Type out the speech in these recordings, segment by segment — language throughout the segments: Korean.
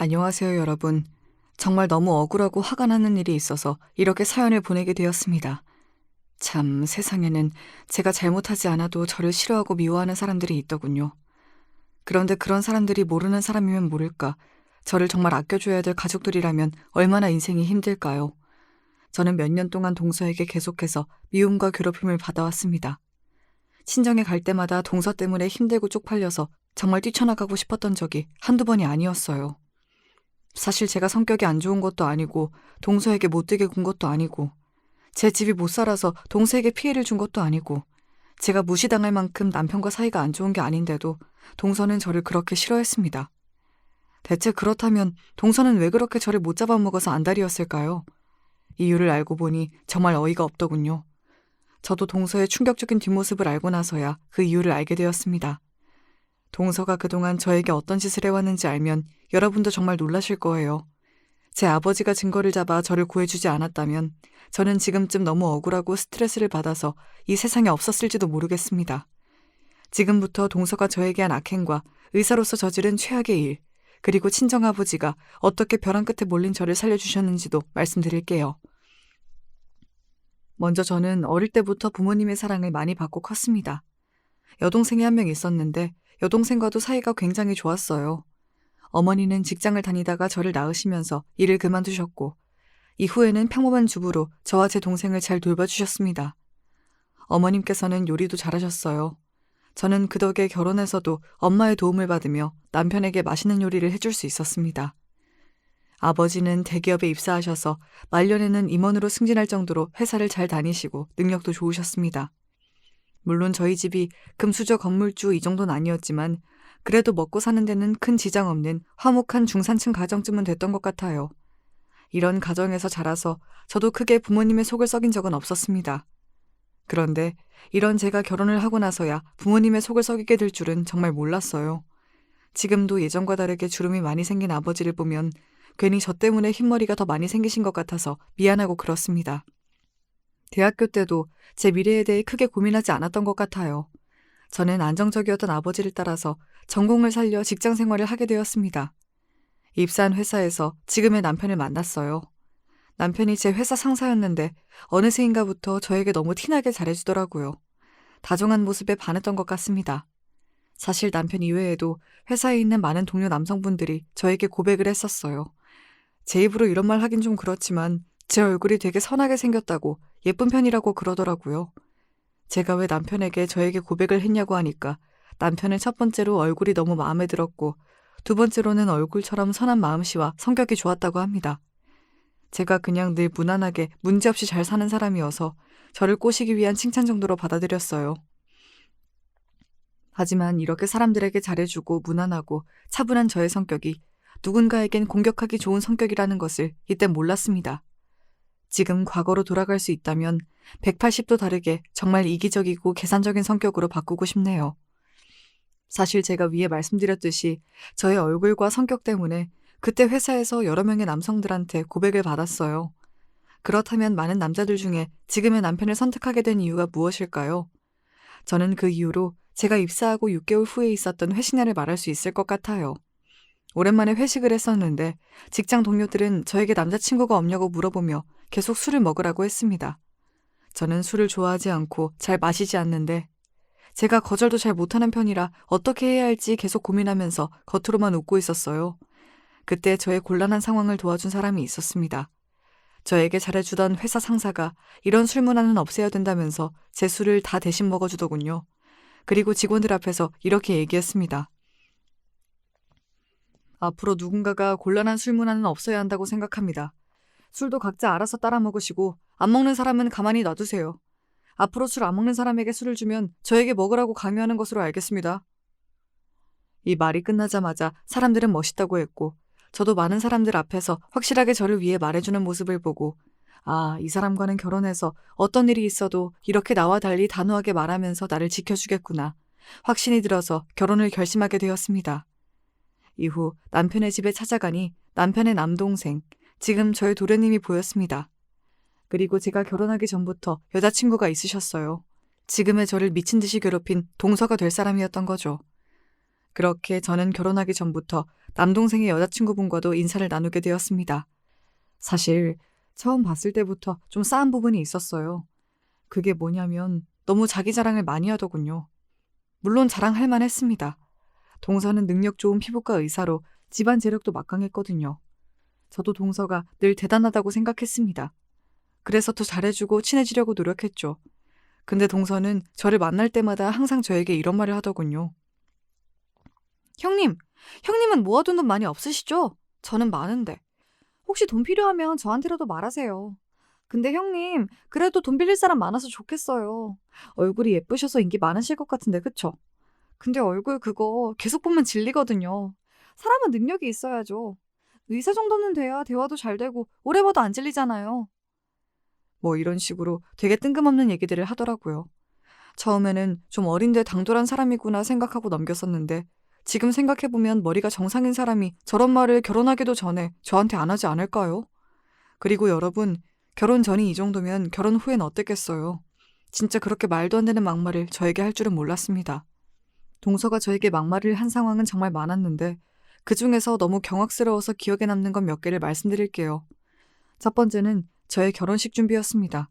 안녕하세요, 여러분. 정말 너무 억울하고 화가 나는 일이 있어서 이렇게 사연을 보내게 되었습니다. 참, 세상에는 제가 잘못하지 않아도 저를 싫어하고 미워하는 사람들이 있더군요. 그런데 그런 사람들이 모르는 사람이면 모를까, 저를 정말 아껴줘야 될 가족들이라면 얼마나 인생이 힘들까요? 저는 몇 년 동안 동서에게 계속해서 미움과 괴롭힘을 받아왔습니다. 친정에 갈 때마다 동서 때문에 힘들고 쪽팔려서 정말 뛰쳐나가고 싶었던 적이 한두 번이 아니었어요. 사실 제가 성격이 안 좋은 것도 아니고 동서에게 못되게 군 것도 아니고 제 집이 못 살아서 동서에게 피해를 준 것도 아니고 제가 무시당할 만큼 남편과 사이가 안 좋은 게 아닌데도 동서는 저를 그렇게 싫어했습니다. 대체 그렇다면 동서는 왜 그렇게 저를 못 잡아먹어서 안달이었을까요? 이유를 알고 보니 정말 어이가 없더군요. 저도 동서의 충격적인 뒷모습을 알고 나서야 그 이유를 알게 되었습니다. 동서가 그동안 저에게 어떤 짓을 해왔는지 알면 여러분도 정말 놀라실 거예요. 제 아버지가 증거를 잡아 저를 구해주지 않았다면 저는 지금쯤 너무 억울하고 스트레스를 받아서 이 세상에 없었을지도 모르겠습니다. 지금부터 동서가 저에게 한 악행과 의사로서 저지른 최악의 일, 그리고 친정아버지가 어떻게 벼랑 끝에 몰린 저를 살려주셨는지도 말씀드릴게요. 먼저 저는 어릴 때부터 부모님의 사랑을 많이 받고 컸습니다. 여동생이 한 명 있었는데 여동생과도 사이가 굉장히 좋았어요. 어머니는 직장을 다니다가 저를 낳으시면서 일을 그만두셨고 이후에는 평범한 주부로 저와 제 동생을 잘 돌봐주셨습니다. 어머님께서는 요리도 잘하셨어요. 저는 그 덕에 결혼해서도 엄마의 도움을 받으며 남편에게 맛있는 요리를 해줄 수 있었습니다. 아버지는 대기업에 입사하셔서 말년에는 임원으로 승진할 정도로 회사를 잘 다니시고 능력도 좋으셨습니다. 물론 저희 집이 금수저 건물주 이 정도는 아니었지만 그래도 먹고 사는 데는 큰 지장 없는 화목한 중산층 가정쯤은 됐던 것 같아요. 이런 가정에서 자라서 저도 크게 부모님의 속을 썩인 적은 없었습니다. 그런데 이런 제가 결혼을 하고 나서야 부모님의 속을 썩이게 될 줄은 정말 몰랐어요. 지금도 예전과 다르게 주름이 많이 생긴 아버지를 보면 괜히 저 때문에 흰머리가 더 많이 생기신 것 같아서 미안하고 그렇습니다. 대학교 때도 제 미래에 대해 크게 고민하지 않았던 것 같아요. 저는 안정적이었던 아버지를 따라서 전공을 살려 직장 생활을 하게 되었습니다. 입사한 회사에서 지금의 남편을 만났어요. 남편이 제 회사 상사였는데 어느새인가부터 저에게 너무 티나게 잘해주더라고요. 다정한 모습에 반했던 것 같습니다. 사실 남편 이외에도 회사에 있는 많은 동료 남성분들이 저에게 고백을 했었어요. 제 입으로 이런 말 하긴 좀 그렇지만 제 얼굴이 되게 선하게 생겼다고 예쁜 편이라고 그러더라고요. 제가 왜 남편에게 저에게 고백을 했냐고 하니까 남편은 첫 번째로 얼굴이 너무 마음에 들었고 두 번째로는 얼굴처럼 선한 마음씨와 성격이 좋았다고 합니다. 제가 그냥 늘 무난하게 문제없이 잘 사는 사람이어서 저를 꼬시기 위한 칭찬 정도로 받아들였어요. 하지만 이렇게 사람들에게 잘해주고 무난하고 차분한 저의 성격이 누군가에겐 공격하기 좋은 성격이라는 것을 이때 몰랐습니다. 지금 과거로 돌아갈 수 있다면 180도 다르게 정말 이기적이고 계산적인 성격으로 바꾸고 싶네요. 사실 제가 위에 말씀드렸듯이 저의 얼굴과 성격 때문에 그때 회사에서 여러 명의 남성들한테 고백을 받았어요. 그렇다면 많은 남자들 중에 지금의 남편을 선택하게 된 이유가 무엇일까요? 저는 그 이후로 제가 입사하고 6개월 후에 있었던 회식날을 말할 수 있을 것 같아요. 오랜만에 회식을 했었는데 직장 동료들은 저에게 남자친구가 없냐고 물어보며 계속 술을 먹으라고 했습니다. 저는 술을 좋아하지 않고 잘 마시지 않는데 제가 거절도 잘 못하는 편이라 어떻게 해야 할지 계속 고민하면서 겉으로만 웃고 있었어요. 그때 저의 곤란한 상황을 도와준 사람이 있었습니다. 저에게 잘해주던 회사 상사가 이런 술 문화는 없애야 된다면서 제 술을 다 대신 먹어주더군요. 그리고 직원들 앞에서 이렇게 얘기했습니다. 앞으로 누군가가 곤란한 술 문화는 없어야 한다고 생각합니다. 술도 각자 알아서 따라 먹으시고 안 먹는 사람은 가만히 놔두세요. 앞으로 술 안 먹는 사람에게 술을 주면 저에게 먹으라고 강요하는 것으로 알겠습니다. 이 말이 끝나자마자 사람들은 멋있다고 했고 저도 많은 사람들 앞에서 확실하게 저를 위해 말해주는 모습을 보고 아, 이 사람과는 결혼해서 어떤 일이 있어도 이렇게 나와 달리 단호하게 말하면서 나를 지켜주겠구나. 확신이 들어서 결혼을 결심하게 되었습니다. 이후 남편의 집에 찾아가니 남편의 남동생, 지금 저의 도련님이 보였습니다. 그리고 제가 결혼하기 전부터 여자친구가 있으셨어요. 지금의 저를 미친 듯이 괴롭힌 동서가 될 사람이었던 거죠. 그렇게 저는 결혼하기 전부터 남동생의 여자친구분과도 인사를 나누게 되었습니다. 사실 처음 봤을 때부터 좀 싸한 부분이 있었어요. 그게 뭐냐면 너무 자기 자랑을 많이 하더군요. 물론 자랑할 만했습니다. 동서는 능력 좋은 피부과 의사로 집안 재력도 막강했거든요. 저도 동서가 늘 대단하다고 생각했습니다. 그래서 더 잘해주고 친해지려고 노력했죠. 근데 동서는 저를 만날 때마다 항상 저에게 이런 말을 하더군요. 형님은 모아둔 돈 많이 없으시죠? 저는 많은데. 혹시 돈 필요하면 저한테라도 말하세요. 근데 형님, 그래도 돈 빌릴 사람 많아서 좋겠어요. 얼굴이 예쁘셔서 인기 많으실 것 같은데, 그쵸? 근데 얼굴 그거 계속 보면 질리거든요. 사람은 능력이 있어야죠. 의사 정도는 돼야 대화도 잘 되고 오래 봐도 안 질리잖아요. 뭐 이런 식으로 되게 뜬금없는 얘기들을 하더라고요. 처음에는 좀 어린데 당돌한 사람이구나 생각하고 넘겼었는데 지금 생각해보면 머리가 정상인 사람이 저런 말을 결혼하기도 전에 저한테 안 하지 않을까요? 그리고 여러분, 결혼 전이 이 정도면 결혼 후엔 어땠겠어요? 진짜 그렇게 말도 안 되는 막말을 저에게 할 줄은 몰랐습니다. 동서가 저에게 막말을 한 상황은 정말 많았는데 그중에서 너무 경악스러워서 기억에 남는 건 몇 개를 말씀드릴게요. 첫 번째는 저의 결혼식 준비였습니다.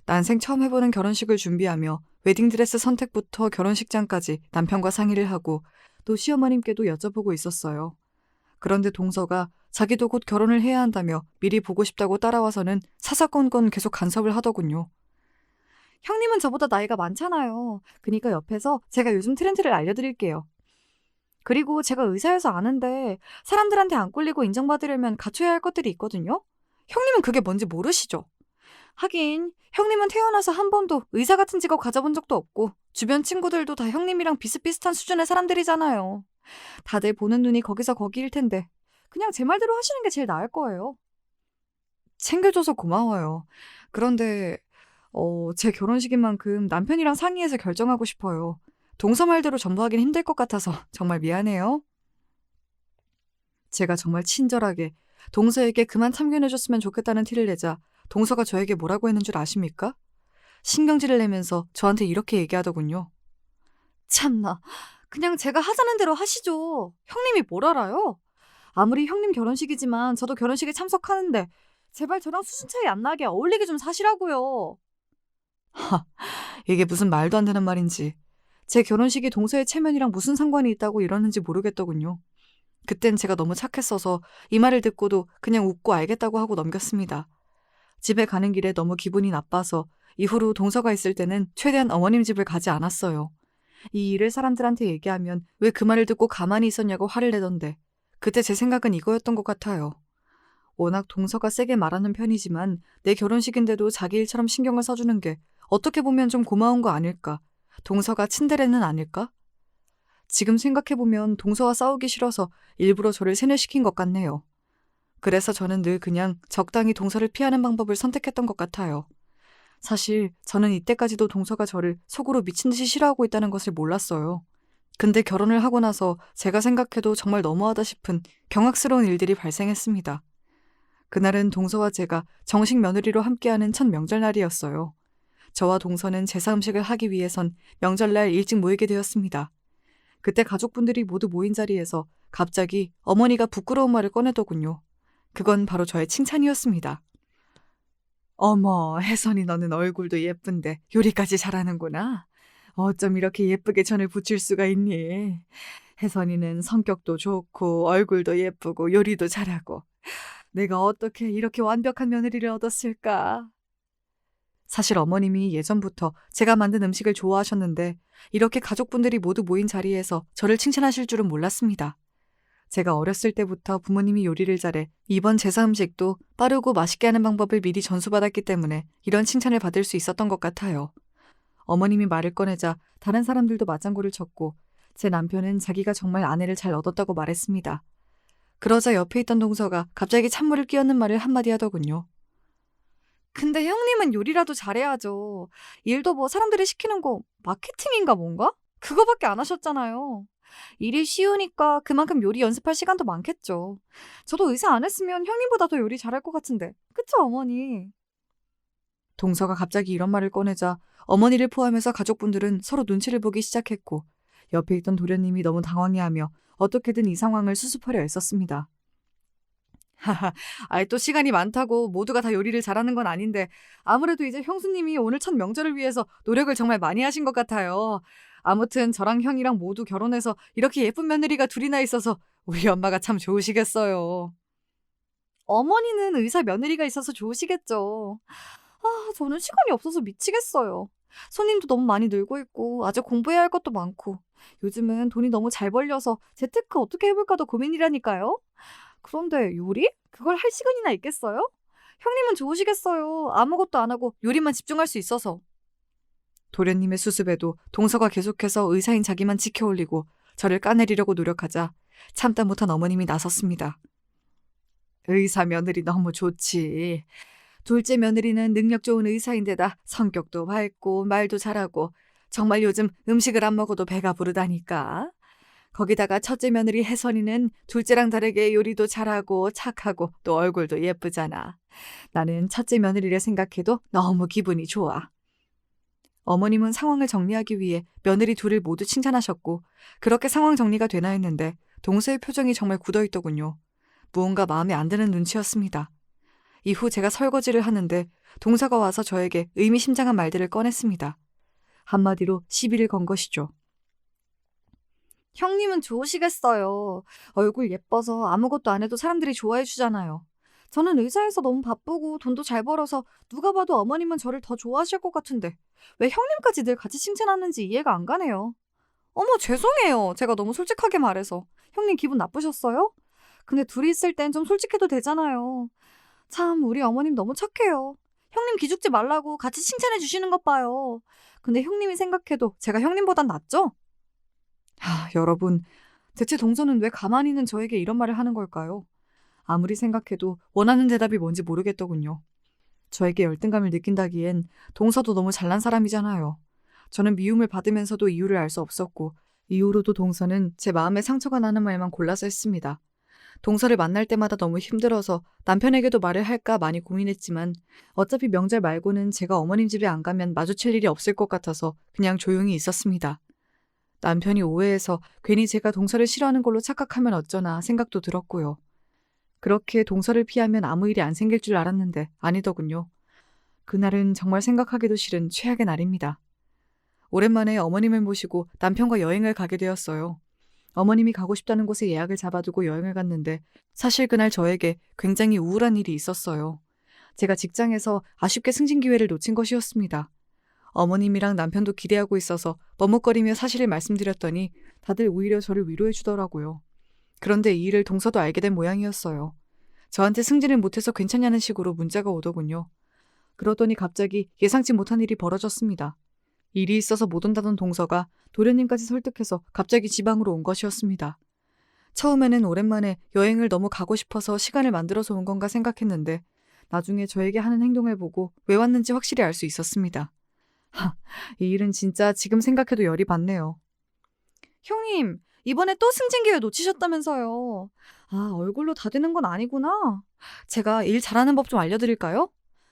난생 처음 해보는 결혼식을 준비하며 웨딩드레스 선택부터 결혼식장까지 남편과 상의를 하고 또 시어머님께도 여쭤보고 있었어요. 그런데 동서가 자기도 곧 결혼을 해야 한다며 미리 보고 싶다고 따라와서는 사사건건 계속 간섭을 하더군요. 형님은 저보다 나이가 많잖아요. 그러니까 옆에서 제가 요즘 트렌드를 알려드릴게요. 그리고 제가 의사여서 아는데 사람들한테 안 꼴리고 인정받으려면 갖춰야 할 것들이 있거든요. 형님은 그게 뭔지 모르시죠? 하긴 형님은 태어나서 한 번도 의사 같은 직업 가져본 적도 없고 주변 친구들도 다 형님이랑 비슷비슷한 수준의 사람들이잖아요. 다들 보는 눈이 거기서 거기일 텐데 그냥 제 말대로 하시는 게 제일 나을 거예요. 챙겨줘서 고마워요. 그런데 제 결혼식인 만큼 남편이랑 상의해서 결정하고 싶어요. 동서 말대로 전부 하긴 힘들 것 같아서 정말 미안해요. 제가 정말 친절하게 동서에게 그만 참견해줬으면 좋겠다는 티를 내자 동서가 저에게 뭐라고 했는 줄 아십니까? 신경질을 내면서 저한테 이렇게 얘기하더군요. 참나, 그냥 제가 하자는 대로 하시죠. 형님이 뭘 알아요? 아무리 형님 결혼식이지만 저도 결혼식에 참석하는데 제발 저랑 수준 차이 안 나게 어울리게 좀 사시라고요. 하, 이게 무슨 말도 안 되는 말인지. 제 결혼식이 동서의 체면이랑 무슨 상관이 있다고 이러는지 모르겠더군요. 그땐 제가 너무 착했어서 이 말을 듣고도 그냥 웃고 알겠다고 하고 넘겼습니다. 집에 가는 길에 너무 기분이 나빠서 이후로 동서가 있을 때는 최대한 어머님 집을 가지 않았어요. 이 일을 사람들한테 얘기하면 왜 그 말을 듣고 가만히 있었냐고 화를 내던데 그때 제 생각은 이거였던 것 같아요. 워낙 동서가 세게 말하는 편이지만 내 결혼식인데도 자기 일처럼 신경을 써주는 게 어떻게 보면 좀 고마운 거 아닐까? 동서가 츤데레는 아닐까? 지금 생각해보면 동서와 싸우기 싫어서 일부러 저를 세뇌시킨 것 같네요. 그래서 저는 늘 그냥 적당히 동서를 피하는 방법을 선택했던 것 같아요. 사실 저는 이때까지도 동서가 저를 속으로 미친 듯이 싫어하고 있다는 것을 몰랐어요. 근데 결혼을 하고 나서 제가 생각해도 정말 너무하다 싶은 경악스러운 일들이 발생했습니다. 그날은 동서와 제가 정식 며느리로 함께하는 첫 명절날이었어요. 저와 동서는 제사 음식을 하기 위해선 명절날 일찍 모이게 되었습니다. 그때 가족분들이 모두 모인 자리에서 갑자기 어머니가 부끄러운 말을 꺼내더군요. 그건 바로 저의 칭찬이었습니다. 어머, 혜선이 너는 얼굴도 예쁜데 요리까지 잘하는구나. 어쩜 이렇게 예쁘게 전을 부칠 수가 있니? 혜선이는 성격도 좋고 얼굴도 예쁘고 요리도 잘하고 내가 어떻게 이렇게 완벽한 며느리를 얻었을까? 사실 어머님이 예전부터 제가 만든 음식을 좋아하셨는데 이렇게 가족분들이 모두 모인 자리에서 저를 칭찬하실 줄은 몰랐습니다. 제가 어렸을 때부터 부모님이 요리를 잘해 이번 제사 음식도 빠르고 맛있게 하는 방법을 미리 전수받았기 때문에 이런 칭찬을 받을 수 있었던 것 같아요. 어머님이 말을 꺼내자 다른 사람들도 맞장구를 쳤고 제 남편은 자기가 정말 아내를 잘 얻었다고 말했습니다. 그러자 옆에 있던 동서가 갑자기 찬물을 끼얹는 말을 한마디 하더군요. 근데 형님은 요리라도 잘해야죠. 일도 뭐 사람들이 시키는 거 마케팅인가 뭔가? 그거밖에 안 하셨잖아요. 일이 쉬우니까 그만큼 요리 연습할 시간도 많겠죠. 저도 의사 안 했으면 형님보다 더 요리 잘할 것 같은데. 그쵸, 어머니? 동서가 갑자기 이런 말을 꺼내자 어머니를 포함해서 가족분들은 서로 눈치를 보기 시작했고 옆에 있던 도련님이 너무 당황해하며 어떻게든 이 상황을 수습하려 애썼습니다. 하하, 아이 또 시간이 많다고 모두가 다 요리를 잘하는 건 아닌데 아무래도 이제 형수님이 오늘 첫 명절을 위해서 노력을 정말 많이 하신 것 같아요. 아무튼 저랑 형이랑 모두 결혼해서 이렇게 예쁜 며느리가 둘이나 있어서 우리 엄마가 참 좋으시겠어요. 어머니는 의사 며느리가 있어서 좋으시겠죠. 저는 시간이 없어서 미치겠어요. 손님도 너무 많이 늘고 있고 아직 공부해야 할 것도 많고 요즘은 돈이 너무 잘 벌려서 재테크 어떻게 해볼까도 고민이라니까요. 그런데 요리? 그걸 할 시간이나 있겠어요? 형님은 좋으시겠어요. 아무것도 안 하고 요리만 집중할 수 있어서. 도련님의 수습에도 동서가 계속해서 의사인 자기만 지켜올리고 저를 까내리려고 노력하자 참다 못한 어머님이 나섰습니다. 의사 며느리 너무 좋지. 둘째 며느리는 능력 좋은 의사인데다 성격도 밝고 말도 잘하고 정말 요즘 음식을 안 먹어도 배가 부르다니까. 거기다가 첫째 며느리 혜선이는 둘째랑 다르게 요리도 잘하고 착하고 또 얼굴도 예쁘잖아. 나는 첫째 며느리를 생각해도 너무 기분이 좋아. 어머님은 상황을 정리하기 위해 며느리 둘을 모두 칭찬하셨고 그렇게 상황 정리가 되나 했는데 동서의 표정이 정말 굳어있더군요. 무언가 마음에 안 드는 눈치였습니다. 이후 제가 설거지를 하는데 동서가 와서 저에게 의미심장한 말들을 꺼냈습니다. 한마디로 시비를 건 것이죠. 형님은 좋으시겠어요. 얼굴 예뻐서 아무것도 안 해도 사람들이 좋아해 주잖아요. 저는 의사에서 너무 바쁘고 돈도 잘 벌어서 누가 봐도 어머님은 저를 더 좋아하실 것 같은데 왜 형님까지 늘 같이 칭찬하는지 이해가 안 가네요. 어머, 죄송해요. 제가 너무 솔직하게 말해서. 형님 기분 나쁘셨어요? 근데 둘이 있을 땐 좀 솔직해도 되잖아요. 참, 우리 어머님 너무 착해요. 형님 기죽지 말라고 같이 칭찬해 주시는 것 봐요. 근데 형님이 생각해도 제가 형님보단 낫죠? 여러분, 대체 동서는 왜 가만히는 저에게 이런 말을 하는 걸까요? 아무리 생각해도 원하는 대답이 뭔지 모르겠더군요. 저에게 열등감을 느낀다기엔 동서도 너무 잘난 사람이잖아요. 저는 미움을 받으면서도 이유를 알 수 없었고 이후로도 동서는 제 마음에 상처가 나는 말만 골라서 했습니다. 동서를 만날 때마다 너무 힘들어서 남편에게도 말을 할까 많이 고민했지만 어차피 명절 말고는 제가 어머님 집에 안 가면 마주칠 일이 없을 것 같아서 그냥 조용히 있었습니다. 남편이 오해해서 괜히 제가 동서를 싫어하는 걸로 착각하면 어쩌나 생각도 들었고요. 그렇게 동서를 피하면 아무 일이 안 생길 줄 알았는데 아니더군요. 그날은 정말 생각하기도 싫은 최악의 날입니다. 오랜만에 어머님을 모시고 남편과 여행을 가게 되었어요. 어머님이 가고 싶다는 곳에 예약을 잡아두고 여행을 갔는데 사실 그날 저에게 굉장히 우울한 일이 있었어요. 제가 직장에서 아쉽게 승진 기회를 놓친 것이었습니다. 어머님이랑 남편도 기대하고 있어서 머뭇거리며 사실을 말씀드렸더니 다들 오히려 저를 위로해 주더라고요. 그런데 이 일을 동서도 알게 된 모양이었어요. 저한테 승진을 못해서 괜찮냐는 식으로 문자가 오더군요. 그러더니 갑자기 예상치 못한 일이 벌어졌습니다. 일이 있어서 못 온다던 동서가 도련님까지 설득해서 갑자기 지방으로 온 것이었습니다. 처음에는 오랜만에 여행을 너무 가고 싶어서 시간을 만들어서 온 건가 생각했는데 나중에 저에게 하는 행동을 보고 왜 왔는지 확실히 알 수 있었습니다. 이 일은 진짜 지금 생각해도 열이 받네요. 형님, 이번에 또 승진 기회 놓치셨다면서요. 얼굴로 다 되는 건 아니구나. 제가 일 잘하는 법 좀 알려드릴까요?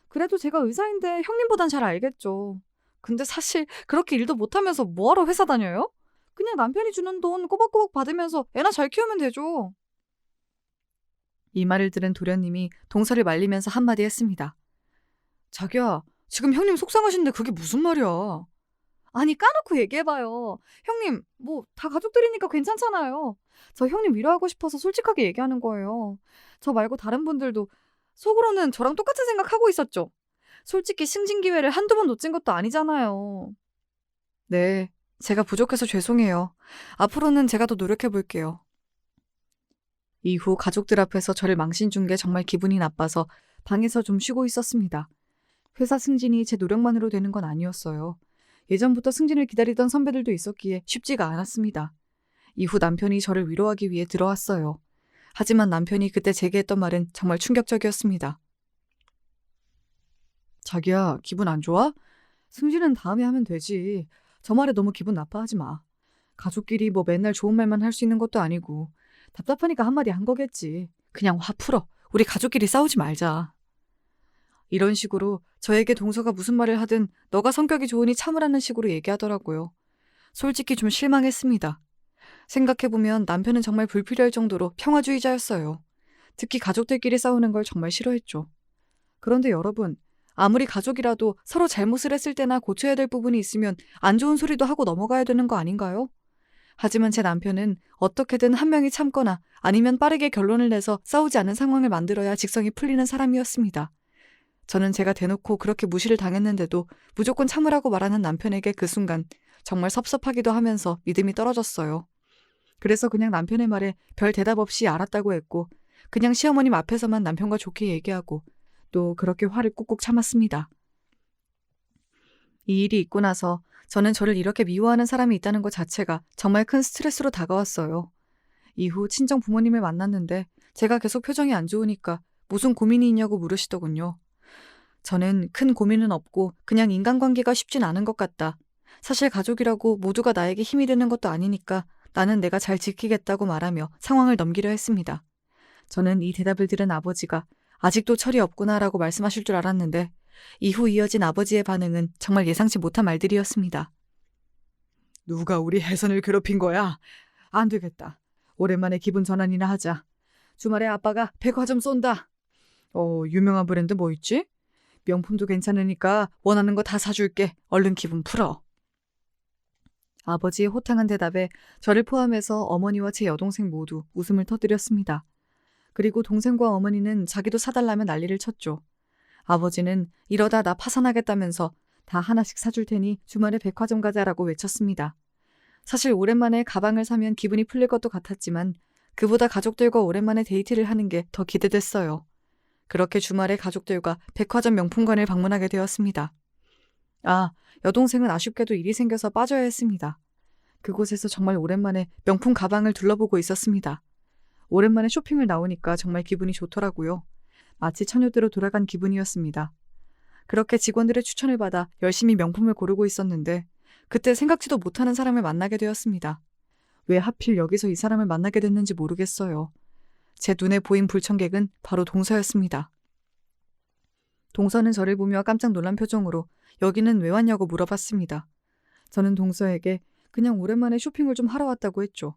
그래도 제가 의사인데 형님보단 잘 알겠죠. 근데 사실 그렇게 일도 못하면서 뭐하러 회사 다녀요? 그냥 남편이 주는 돈 꼬박꼬박 받으면서 애나 잘 키우면 되죠. 이 말을 들은 도련님이 동서를 말리면서 한마디 했습니다. 자기야, 지금 형님 속상하신데 그게 무슨 말이야. 아니, 까놓고 얘기해봐요. 형님, 뭐 다 가족들이니까 괜찮잖아요. 저 형님 위로하고 싶어서 솔직하게 얘기하는 거예요. 저 말고 다른 분들도 속으로는 저랑 똑같은 생각하고 있었죠. 솔직히 승진 기회를 한두 번 놓친 것도 아니잖아요. 네, 제가 부족해서 죄송해요. 앞으로는 제가 더 노력해볼게요. 이후 가족들 앞에서 저를 망신 준 게 정말 기분이 나빠서 방에서 좀 쉬고 있었습니다. 회사 승진이 제 노력만으로 되는 건 아니었어요. 예전부터 승진을 기다리던 선배들도 있었기에 쉽지가 않았습니다. 이후 남편이 저를 위로하기 위해 들어왔어요. 하지만 남편이 그때 제게 했던 말은 정말 충격적이었습니다. 자기야, 기분 안 좋아? 승진은 다음에 하면 되지. 저 말에 너무 기분 나빠하지 마. 가족끼리 뭐 맨날 좋은 말만 할 수 있는 것도 아니고 답답하니까 한마디 한 거겠지. 그냥 화 풀어. 우리 가족끼리 싸우지 말자. 이런 식으로 저에게 동서가 무슨 말을 하든 너가 성격이 좋으니 참으라는 식으로 얘기하더라고요. 솔직히 좀 실망했습니다. 생각해보면 남편은 정말 불필요할 정도로 평화주의자였어요. 특히 가족들끼리 싸우는 걸 정말 싫어했죠. 그런데 여러분, 아무리 가족이라도 서로 잘못을 했을 때나 고쳐야 될 부분이 있으면 안 좋은 소리도 하고 넘어가야 되는 거 아닌가요? 하지만 제 남편은 어떻게든 한 명이 참거나 아니면 빠르게 결론을 내서 싸우지 않는 상황을 만들어야 직성이 풀리는 사람이었습니다. 저는 제가 대놓고 그렇게 무시를 당했는데도 무조건 참으라고 말하는 남편에게 그 순간 정말 섭섭하기도 하면서 믿음이 떨어졌어요. 그래서 그냥 남편의 말에 별 대답 없이 알았다고 했고 그냥 시어머님 앞에서만 남편과 좋게 얘기하고 또 그렇게 화를 꾹꾹 참았습니다. 이 일이 있고 나서 저는 저를 이렇게 미워하는 사람이 있다는 것 자체가 정말 큰 스트레스로 다가왔어요. 이후 친정 부모님을 만났는데 제가 계속 표정이 안 좋으니까 무슨 고민이 있냐고 물으시더군요. 저는 큰 고민은 없고 그냥 인간관계가 쉽진 않은 것 같다. 사실 가족이라고 모두가 나에게 힘이 되는 것도 아니니까 나는 내가 잘 지키겠다고 말하며 상황을 넘기려 했습니다. 저는 이 대답을 들은 아버지가 아직도 철이 없구나라고 말씀하실 줄 알았는데 이후 이어진 아버지의 반응은 정말 예상치 못한 말들이었습니다. 누가 우리 혜선을 괴롭힌 거야? 안 되겠다. 오랜만에 기분 전환이나 하자. 주말에 아빠가 백화점 쏜다. 유명한 브랜드 뭐 있지? 명품도 괜찮으니까 원하는 거 다 사줄게. 얼른 기분 풀어. 아버지의 호탕한 대답에 저를 포함해서 어머니와 제 여동생 모두 웃음을 터뜨렸습니다. 그리고 동생과 어머니는 자기도 사달라며 난리를 쳤죠. 아버지는 이러다 나 파산하겠다면서 다 하나씩 사줄 테니 주말에 백화점 가자라고 외쳤습니다. 사실 오랜만에 가방을 사면 기분이 풀릴 것도 같았지만 그보다 가족들과 오랜만에 데이트를 하는 게 더 기대됐어요. 그렇게 주말에 가족들과 백화점 명품관을 방문하게 되었습니다. 여동생은 아쉽게도 일이 생겨서 빠져야 했습니다. 그곳에서 정말 오랜만에 명품 가방을 둘러보고 있었습니다. 오랜만에 쇼핑을 나오니까 정말 기분이 좋더라고요. 마치 처녀대로 돌아간 기분이었습니다. 그렇게 직원들의 추천을 받아 열심히 명품을 고르고 있었는데 그때 생각지도 못하는 사람을 만나게 되었습니다. 왜 하필 여기서 이 사람을 만나게 됐는지 모르겠어요. 제 눈에 보인 불청객은 바로 동서였습니다. 동서는 저를 보며 깜짝 놀란 표정으로 여기는 왜 왔냐고 물어봤습니다. 저는 동서에게 그냥 오랜만에 쇼핑을 좀 하러 왔다고 했죠.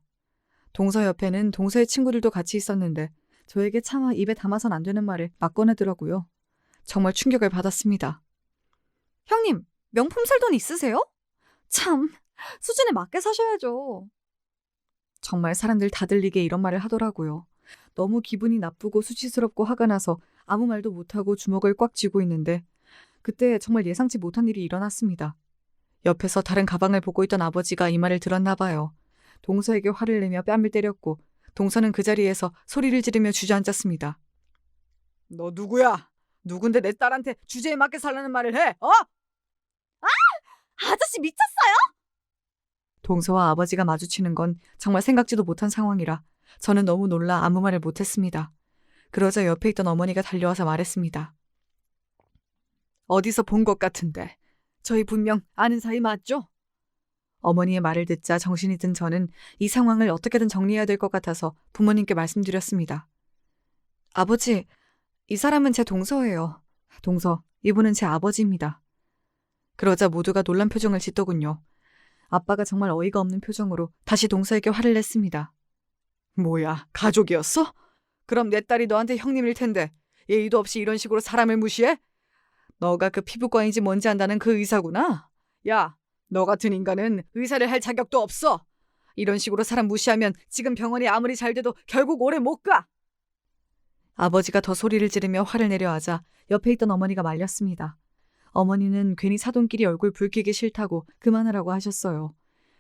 동서 옆에는 동서의 친구들도 같이 있었는데 저에게 차마 입에 담아선 안 되는 말을 막 꺼내더라고요. 정말 충격을 받았습니다. 형님, 명품 살 돈 있으세요? 참, 수준에 맞게 사셔야죠. 정말 사람들 다 들리게 이런 말을 하더라고요. 너무 기분이 나쁘고 수치스럽고 화가 나서 아무 말도 못하고 주먹을 꽉 쥐고 있는데 그때 정말 예상치 못한 일이 일어났습니다. 옆에서 다른 가방을 보고 있던 아버지가 이 말을 들었나 봐요. 동서에게 화를 내며 뺨을 때렸고 동서는 그 자리에서 소리를 지르며 주저앉았습니다. 너 누구야? 누군데 내 딸한테 주제에 맞게 살라는 말을 해? 아저씨 미쳤어요? 동서와 아버지가 마주치는 건 정말 생각지도 못한 상황이라 저는 너무 놀라 아무 말을 못했습니다. 그러자 옆에 있던 어머니가 달려와서 말했습니다. 어디서 본 것 같은데 저희 분명 아는 사이 맞죠? 어머니의 말을 듣자 정신이 든 저는 이 상황을 어떻게든 정리해야 될 것 같아서 부모님께 말씀드렸습니다. 아버지, 이 사람은 제 동서예요. 동서, 이분은 제 아버지입니다. 그러자 모두가 놀란 표정을 짓더군요. 아빠가 정말 어이가 없는 표정으로 다시 동서에게 화를 냈습니다. 뭐야, 가족이었어? 그럼 내 딸이 너한테 형님일 텐데 예의도 없이 이런 식으로 사람을 무시해? 너가 그 피부과인지 뭔지 안다는 그 의사구나? 야, 너 같은 인간은 의사를 할 자격도 없어. 이런 식으로 사람 무시하면 지금 병원이 아무리 잘 돼도 결국 오래 못 가. 아버지가 더 소리를 지르며 화를 내려 하자 옆에 있던 어머니가 말렸습니다. 어머니는 괜히 사돈끼리 얼굴 붉히기 싫다고 그만하라고 하셨어요.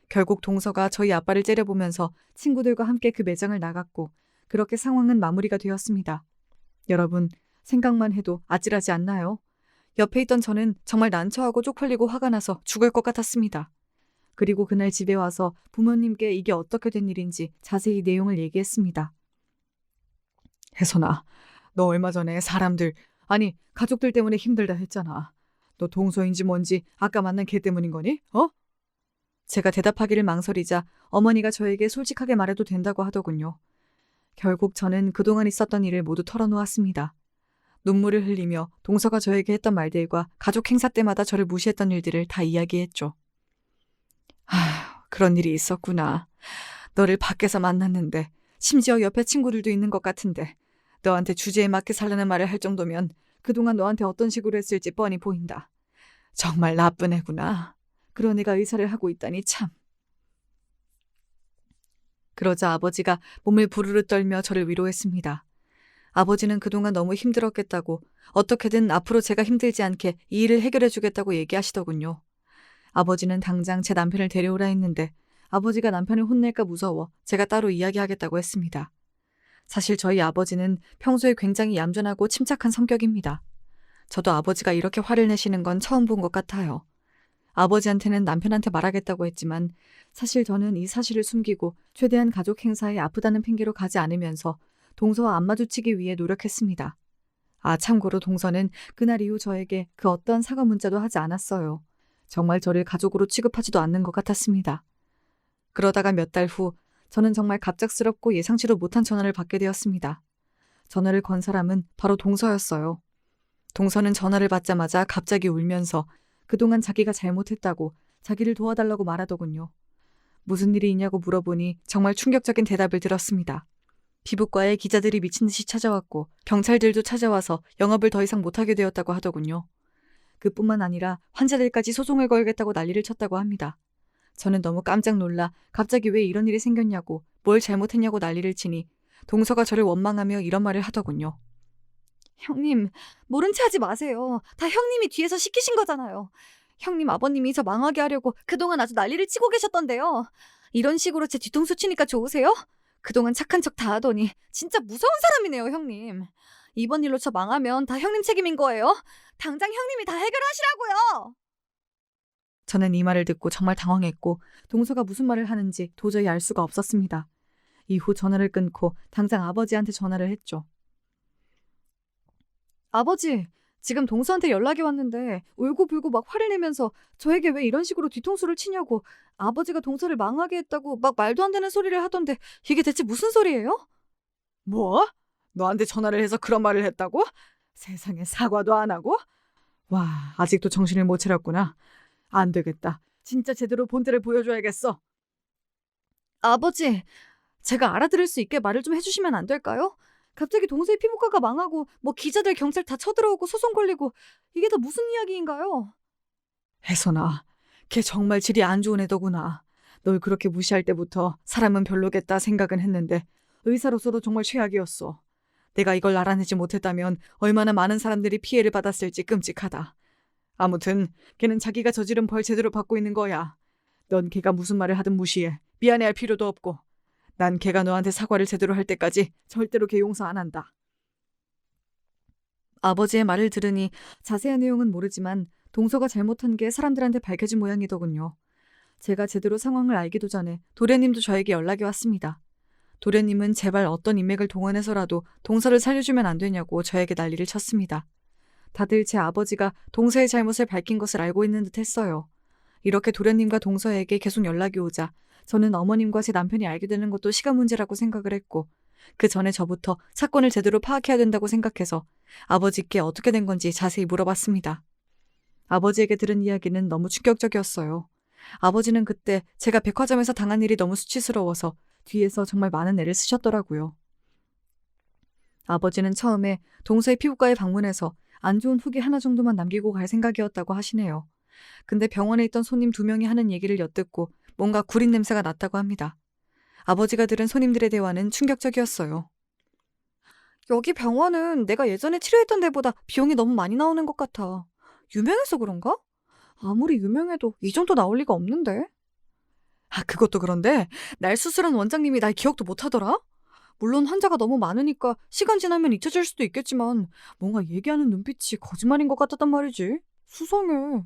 결국 동서가 저희 아빠를 째려보면서 친구들과 함께 그 매장을 나갔고 그렇게 상황은 마무리가 되었습니다. 여러분, 생각만 해도 아찔하지 않나요? 옆에 있던 저는 정말 난처하고 쪽팔리고 화가 나서 죽을 것 같았습니다. 그리고 그날 집에 와서 부모님께 이게 어떻게 된 일인지 자세히 내용을 얘기했습니다. 혜선아, 너 얼마 전에 가족들 때문에 힘들다 했잖아. 너 동서인지 뭔지 아까 만난 걔 때문인 거니? 제가 대답하기를 망설이자 어머니가 저에게 솔직하게 말해도 된다고 하더군요. 결국 저는 그동안 있었던 일을 모두 털어놓았습니다. 눈물을 흘리며 동서가 저에게 했던 말들과 가족 행사 때마다 저를 무시했던 일들을 다 이야기했죠. 그런 일이 있었구나. 너를 밖에서 만났는데 심지어 옆에 친구들도 있는 것 같은데 너한테 주제에 맞게 살라는 말을 할 정도면 그동안 너한테 어떤 식으로 했을지 뻔히 보인다. 정말 나쁜 애구나. 그런 애가 의사를 하고 있다니 참. 그러자 아버지가 몸을 부르르 떨며 저를 위로했습니다. 아버지는 그동안 너무 힘들었겠다고 어떻게든 앞으로 제가 힘들지 않게 이 일을 해결해 주겠다고 얘기하시더군요. 아버지는 당장 제 남편을 데려오라 했는데 아버지가 남편을 혼낼까 무서워 제가 따로 이야기하겠다고 했습니다. 사실 저희 아버지는 평소에 굉장히 얌전하고 침착한 성격입니다. 저도 아버지가 이렇게 화를 내시는 건 처음 본 것 같아요. 아버지한테는 남편한테 말하겠다고 했지만 사실 저는 이 사실을 숨기고 최대한 가족 행사에 아프다는 핑계로 가지 않으면서 동서와 안 마주치기 위해 노력했습니다. 참고로 동서는 그날 이후 저에게 그 어떠한 사과 문자도 하지 않았어요. 정말 저를 가족으로 취급하지도 않는 것 같았습니다. 그러다가 몇 달 후 저는 정말 갑작스럽고 예상치도 못한 전화를 받게 되었습니다. 전화를 건 사람은 바로 동서였어요. 동서는 전화를 받자마자 갑자기 울면서 그동안 자기가 잘못했다고 자기를 도와달라고 말하더군요. 무슨 일이 있냐고 물어보니 정말 충격적인 대답을 들었습니다. 피부과에 기자들이 미친 듯이 찾아왔고 경찰들도 찾아와서 영업을 더 이상 못하게 되었다고 하더군요. 그뿐만 아니라 환자들까지 소송을 걸겠다고 난리를 쳤다고 합니다. 저는 너무 깜짝 놀라 갑자기 왜 이런 일이 생겼냐고 뭘 잘못했냐고 난리를 치니 동서가 저를 원망하며 이런 말을 하더군요. 형님, 모른 체 하지 마세요. 다 형님이 뒤에서 시키신 거잖아요. 형님 아버님이 저 망하게 하려고 그동안 아주 난리를 치고 계셨던데요. 이런 식으로 제 뒤통수 치니까 좋으세요? 그동안 착한 척 다 하더니 진짜 무서운 사람이네요, 형님. 이번 일로 저 망하면 다 형님 책임인 거예요. 당장 형님이 다 해결하시라고요. 저는 이 말을 듣고 정말 당황했고 동서가 무슨 말을 하는지 도저히 알 수가 없었습니다. 이후 전화를 끊고 당장 아버지한테 전화를 했죠. 아버지, 지금 동서한테 연락이 왔는데 울고불고 막 화를 내면서 저에게 왜 이런 식으로 뒤통수를 치냐고 아버지가 동서를 망하게 했다고 막 말도 안 되는 소리를 하던데 이게 대체 무슨 소리예요? 뭐? 너한테 전화를 해서 그런 말을 했다고? 세상에 사과도 안 하고? 와, 아직도 정신을 못 차렸구나. 안 되겠다. 진짜 제대로 본때를 보여줘야겠어. 아버지, 제가 알아들을 수 있게 말을 좀 해주시면 안 될까요? 갑자기 동서의 피부과가 망하고 뭐 기자들 경찰 다 쳐들어오고 소송 걸리고 이게 다 무슨 이야기인가요? 혜선아, 걔 정말 질이 안 좋은 애더구나. 널 그렇게 무시할 때부터 사람은 별로겠다 생각은 했는데 의사로서도 정말 최악이었어. 내가 이걸 알아내지 못했다면 얼마나 많은 사람들이 피해를 받았을지 끔찍하다. 아무튼 걔는 자기가 저지른 벌 제대로 받고 있는 거야. 넌 걔가 무슨 말을 하든 무시해. 미안해할 필요도 없고. 난 걔가 너한테 사과를 제대로 할 때까지 절대로 걔 용서 안 한다. 아버지의 말을 들으니 자세한 내용은 모르지만 동서가 잘못한 게 사람들한테 밝혀진 모양이더군요. 제가 제대로 상황을 알기도 전에 도련님도 저에게 연락이 왔습니다. 도련님은 제발 어떤 인맥을 동원해서라도 동서를 살려주면 안 되냐고 저에게 난리를 쳤습니다. 다들 제 아버지가 동서의 잘못을 밝힌 것을 알고 있는 듯 했어요. 이렇게 도련님과 동서에게 계속 연락이 오자 저는 어머님과 제 남편이 알게 되는 것도 시간 문제라고 생각을 했고 그 전에 저부터 사건을 제대로 파악해야 된다고 생각해서 아버지께 어떻게 된 건지 자세히 물어봤습니다. 아버지에게 들은 이야기는 너무 충격적이었어요. 아버지는 그때 제가 백화점에서 당한 일이 너무 수치스러워서 뒤에서 정말 많은 애를 쓰셨더라고요. 아버지는 처음에 동서의 피부과에 방문해서 안 좋은 후기 하나 정도만 남기고 갈 생각이었다고 하시네요. 근데 병원에 있던 손님 2명이 하는 얘기를 엿듣고 뭔가 구린 냄새가 났다고 합니다. 아버지가 들은 손님들의 대화는 충격적이었어요. 여기 병원은 내가 예전에 치료했던 데보다 비용이 너무 많이 나오는 것 같아. 유명해서 그런가? 아무리 유명해도 이 정도 나올 리가 없는데. 그것도 그런데 날 수술한 원장님이 날 기억도 못하더라? 물론 환자가 너무 많으니까 시간 지나면 잊혀질 수도 있겠지만 뭔가 얘기하는 눈빛이 거짓말인 것 같았단 말이지. 수상해.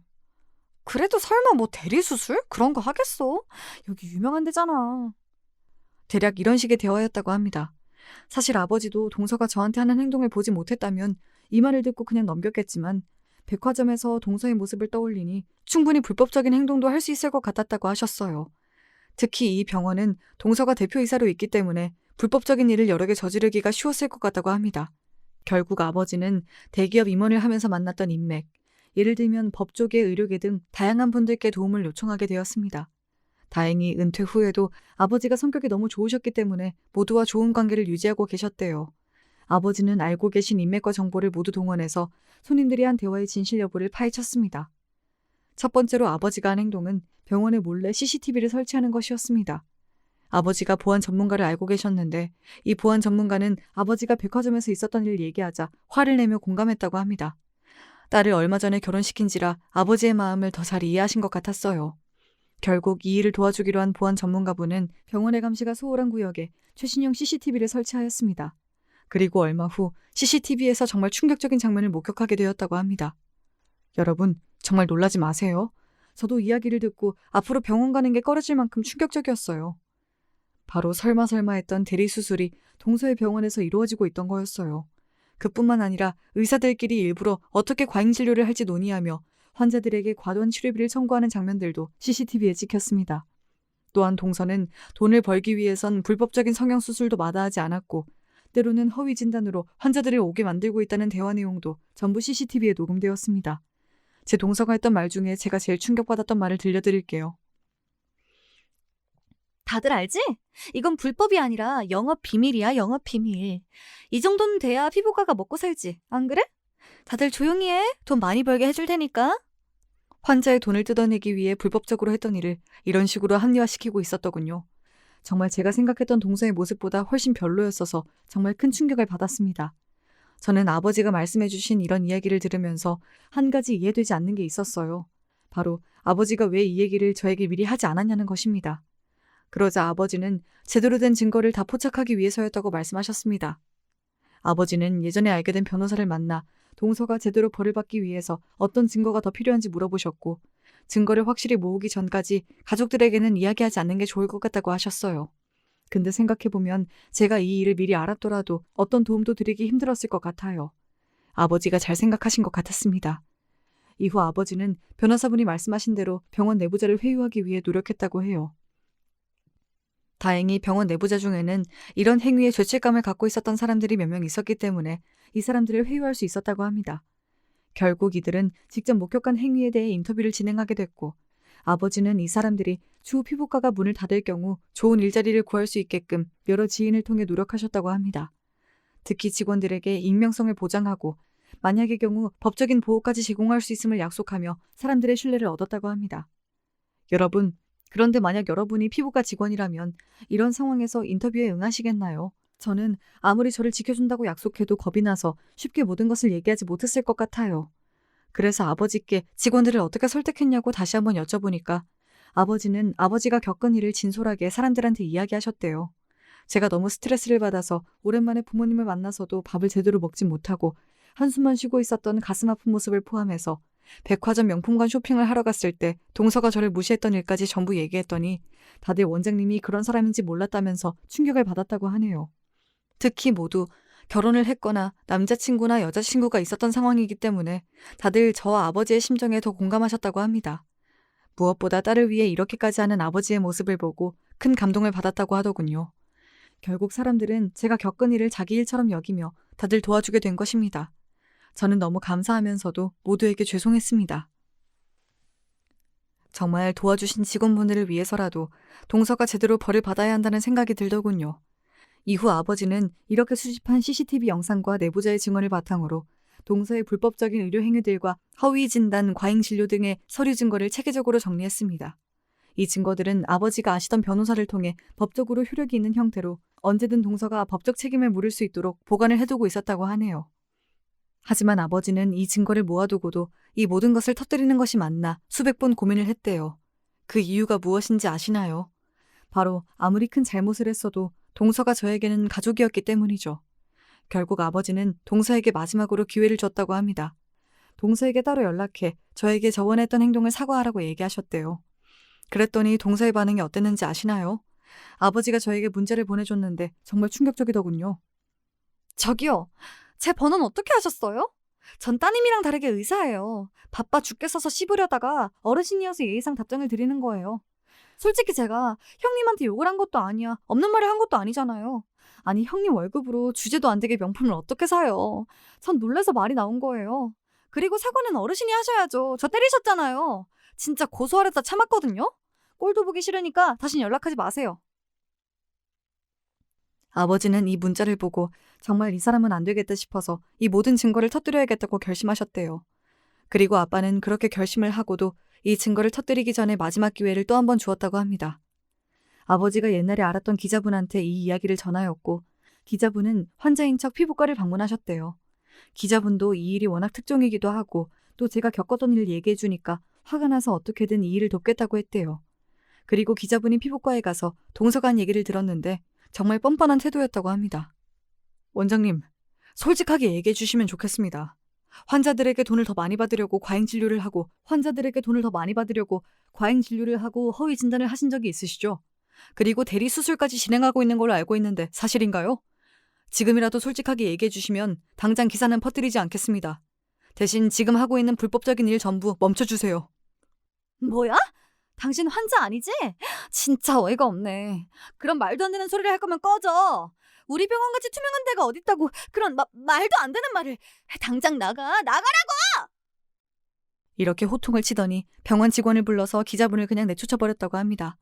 그래도 설마 뭐 대리수술? 그런 거 하겠어? 여기 유명한 데잖아. 대략 이런 식의 대화였다고 합니다. 사실 아버지도 동서가 저한테 하는 행동을 보지 못했다면 이 말을 듣고 그냥 넘겼겠지만 백화점에서 동서의 모습을 떠올리니 충분히 불법적인 행동도 할 수 있을 것 같았다고 하셨어요. 특히 이 병원은 동서가 대표이사로 있기 때문에 불법적인 일을 여러 개 저지르기가 쉬웠을 것 같다고 합니다. 결국 아버지는 대기업 임원을 하면서 만났던 인맥, 예를 들면 법조계, 의료계 등 다양한 분들께 도움을 요청하게 되었습니다. 다행히 은퇴 후에도 아버지가 성격이 너무 좋으셨기 때문에 모두와 좋은 관계를 유지하고 계셨대요. 아버지는 알고 계신 인맥과 정보를 모두 동원해서 손님들이 한 대화의 진실 여부를 파헤쳤습니다. 첫 번째로 아버지가 한 행동은 병원에 몰래 CCTV를 설치하는 것이었습니다. 아버지가 보안 전문가를 알고 계셨는데 이 보안 전문가는 아버지가 백화점에서 있었던 일을 얘기하자 화를 내며 공감했다고 합니다. 딸을 얼마 전에 결혼시킨지라 아버지의 마음을 더 잘 이해하신 것 같았어요. 결국 이 일을 도와주기로 한 보안 전문가분은 병원의 감시가 소홀한 구역에 최신형 CCTV를 설치하였습니다. 그리고 얼마 후 CCTV에서 정말 충격적인 장면을 목격하게 되었다고 합니다. 여러분, 정말 놀라지 마세요. 저도 이야기를 듣고 앞으로 병원 가는 게 꺼려질 만큼 충격적이었어요. 바로 설마 했던 대리수술이 동서의 병원에서 이루어지고 있던 거였어요. 그뿐만 아니라 의사들끼리 일부러 어떻게 과잉진료를 할지 논의하며 환자들에게 과도한 치료비를 청구하는 장면들도 CCTV에 찍혔습니다. 또한 동서는 돈을 벌기 위해선 불법적인 성형수술도 마다하지 않았고 때로는 허위 진단으로 환자들을 오게 만들고 있다는 대화 내용도 전부 CCTV에 녹음되었습니다. 제 동서가 했던 말 중에 제가 제일 충격받았던 말을 들려드릴게요. 다들 알지? 이건 불법이 아니라 영업 비밀이야, 영업 비밀. 이 정도는 돼야 피부과가 먹고 살지, 안 그래? 다들 조용히 해. 돈 많이 벌게 해줄 테니까. 환자의 돈을 뜯어내기 위해 불법적으로 했던 일을 이런 식으로 합리화시키고 있었더군요. 정말 제가 생각했던 동서의 모습보다 훨씬 별로였어서 정말 큰 충격을 받았습니다. 저는 아버지가 말씀해주신 이런 이야기를 들으면서 한 가지 이해되지 않는 게 있었어요. 바로 아버지가 왜 이 얘기를 저에게 미리 하지 않았냐는 것입니다. 그러자 아버지는 제대로 된 증거를 다 포착하기 위해서였다고 말씀하셨습니다. 아버지는 예전에 알게 된 변호사를 만나 동서가 제대로 벌을 받기 위해서 어떤 증거가 더 필요한지 물어보셨고 증거를 확실히 모으기 전까지 가족들에게는 이야기하지 않는 게 좋을 것 같다고 하셨어요. 근데 생각해보면 제가 이 일을 미리 알았더라도 어떤 도움도 드리기 힘들었을 것 같아요. 아버지가 잘 생각하신 것 같았습니다. 이후 아버지는 변호사분이 말씀하신 대로 병원 내부자를 회유하기 위해 노력했다고 해요. 다행히 병원 내부자 중에는 이런 행위에 죄책감을 갖고 있었던 사람들이 몇 명 있었기 때문에 이 사람들을 회유할 수 있었다고 합니다. 결국 이들은 직접 목격한 행위에 대해 인터뷰를 진행하게 됐고 아버지는 이 사람들이 추후 피부과가 문을 닫을 경우 좋은 일자리를 구할 수 있게끔 여러 지인을 통해 노력하셨다고 합니다. 특히 직원들에게 익명성을 보장하고 만약의 경우 법적인 보호까지 제공할 수 있음을 약속하며 사람들의 신뢰를 얻었다고 합니다. 여러분, 그런데 만약 여러분이 피부과 직원이라면 이런 상황에서 인터뷰에 응하시겠나요? 저는 아무리 저를 지켜준다고 약속해도 겁이 나서 쉽게 모든 것을 얘기하지 못했을 것 같아요. 그래서 아버지께 직원들을 어떻게 설득했냐고 다시 한번 여쭤보니까 아버지는 아버지가 겪은 일을 진솔하게 사람들한테 이야기하셨대요. 제가 너무 스트레스를 받아서 오랜만에 부모님을 만나서도 밥을 제대로 먹지 못하고 한숨만 쉬고 있었던 가슴 아픈 모습을 포함해서 백화점 명품관 쇼핑을 하러 갔을 때 동서가 저를 무시했던 일까지 전부 얘기했더니 다들 원장님이 그런 사람인지 몰랐다면서 충격을 받았다고 하네요. 특히 모두 결혼을 했거나 남자친구나 여자친구가 있었던 상황이기 때문에 다들 저와 아버지의 심정에 더 공감하셨다고 합니다. 무엇보다 딸을 위해 이렇게까지 하는 아버지의 모습을 보고 큰 감동을 받았다고 하더군요. 결국 사람들은 제가 겪은 일을 자기 일처럼 여기며 다들 도와주게 된 것입니다. 저는 너무 감사하면서도 모두에게 죄송했습니다. 정말 도와주신 직원분들을 위해서라도 동서가 제대로 벌을 받아야 한다는 생각이 들더군요. 이후 아버지는 이렇게 수집한 CCTV 영상과 내부자의 증언을 바탕으로 동서의 불법적인 의료 행위들과 허위 진단, 과잉 진료 등의 서류 증거를 체계적으로 정리했습니다. 이 증거들은 아버지가 아시던 변호사를 통해 법적으로 효력이 있는 형태로 언제든 동서가 법적 책임을 물을 수 있도록 보관을 해두고 있었다고 하네요. 하지만 아버지는 이 증거를 모아두고도 이 모든 것을 터뜨리는 것이 맞나 수백 번 고민을 했대요. 그 이유가 무엇인지 아시나요? 바로 아무리 큰 잘못을 했어도 동서가 저에게는 가족이었기 때문이죠. 결국 아버지는 동서에게 마지막으로 기회를 줬다고 합니다. 동서에게 따로 연락해 저에게 저번에 했던 행동을 사과하라고 얘기하셨대요. 그랬더니 동서의 반응이 어땠는지 아시나요? 아버지가 저에게 문자를 보내줬는데 정말 충격적이더군요. 저기요, 제 번호는 어떻게 하셨어요? 전 따님이랑 다르게 의사예요. 바빠 죽겠어서 씹으려다가 어르신이어서 예의상 답장을 드리는 거예요. 솔직히 제가 형님한테 욕을 한 것도 아니야. 없는 말을 한 것도 아니잖아요. 아니, 형님 월급으로 주제도 안 되게 명품을 어떻게 사요. 전 놀라서 말이 나온 거예요. 그리고 사과는 어르신이 하셔야죠. 저 때리셨잖아요. 진짜 고소하려다 참았거든요. 꼴도 보기 싫으니까 다신 연락하지 마세요. 아버지는 이 문자를 보고 정말 이 사람은 안 되겠다 싶어서 이 모든 증거를 터뜨려야겠다고 결심하셨대요. 그리고 아빠는 그렇게 결심을 하고도 이 증거를 터뜨리기 전에 마지막 기회를 또 한 번 주었다고 합니다. 아버지가 옛날에 알았던 기자분한테 이 이야기를 전하였고 기자분은 환자인 척 피부과를 방문하셨대요. 기자분도 이 일이 워낙 특종이기도 하고 또 제가 겪었던 일을 얘기해 주니까 화가 나서 어떻게든 이 일을 돕겠다고 했대요. 그리고 기자분이 피부과에 가서 동서간 얘기를 들었는데 정말 뻔뻔한 태도였다고 합니다. 원장님, 솔직하게 얘기해 주시면 좋겠습니다. 환자들에게 돈을 더 많이 받으려고 과잉 진료를 하고 허위 진단을 하신 적이 있으시죠? 그리고 대리 수술까지 진행하고 있는 걸로 알고 있는데 사실인가요? 지금이라도 솔직하게 얘기해 주시면 당장 기사는 퍼뜨리지 않겠습니다. 대신 지금 하고 있는 불법적인 일 전부 멈춰주세요. 뭐야? 당신 환자 아니지? 진짜 어이가 없네. 그런 말도 안 되는 소리를 할 거면 꺼져. 우리 병원같이 투명한 데가 어딨다고 그런 말도 안 되는 말을. 당장 나가라! 이렇게 호통을 치더니 병원 직원을 불러서 기자분을 그냥 내쫓아버렸다고 합니다.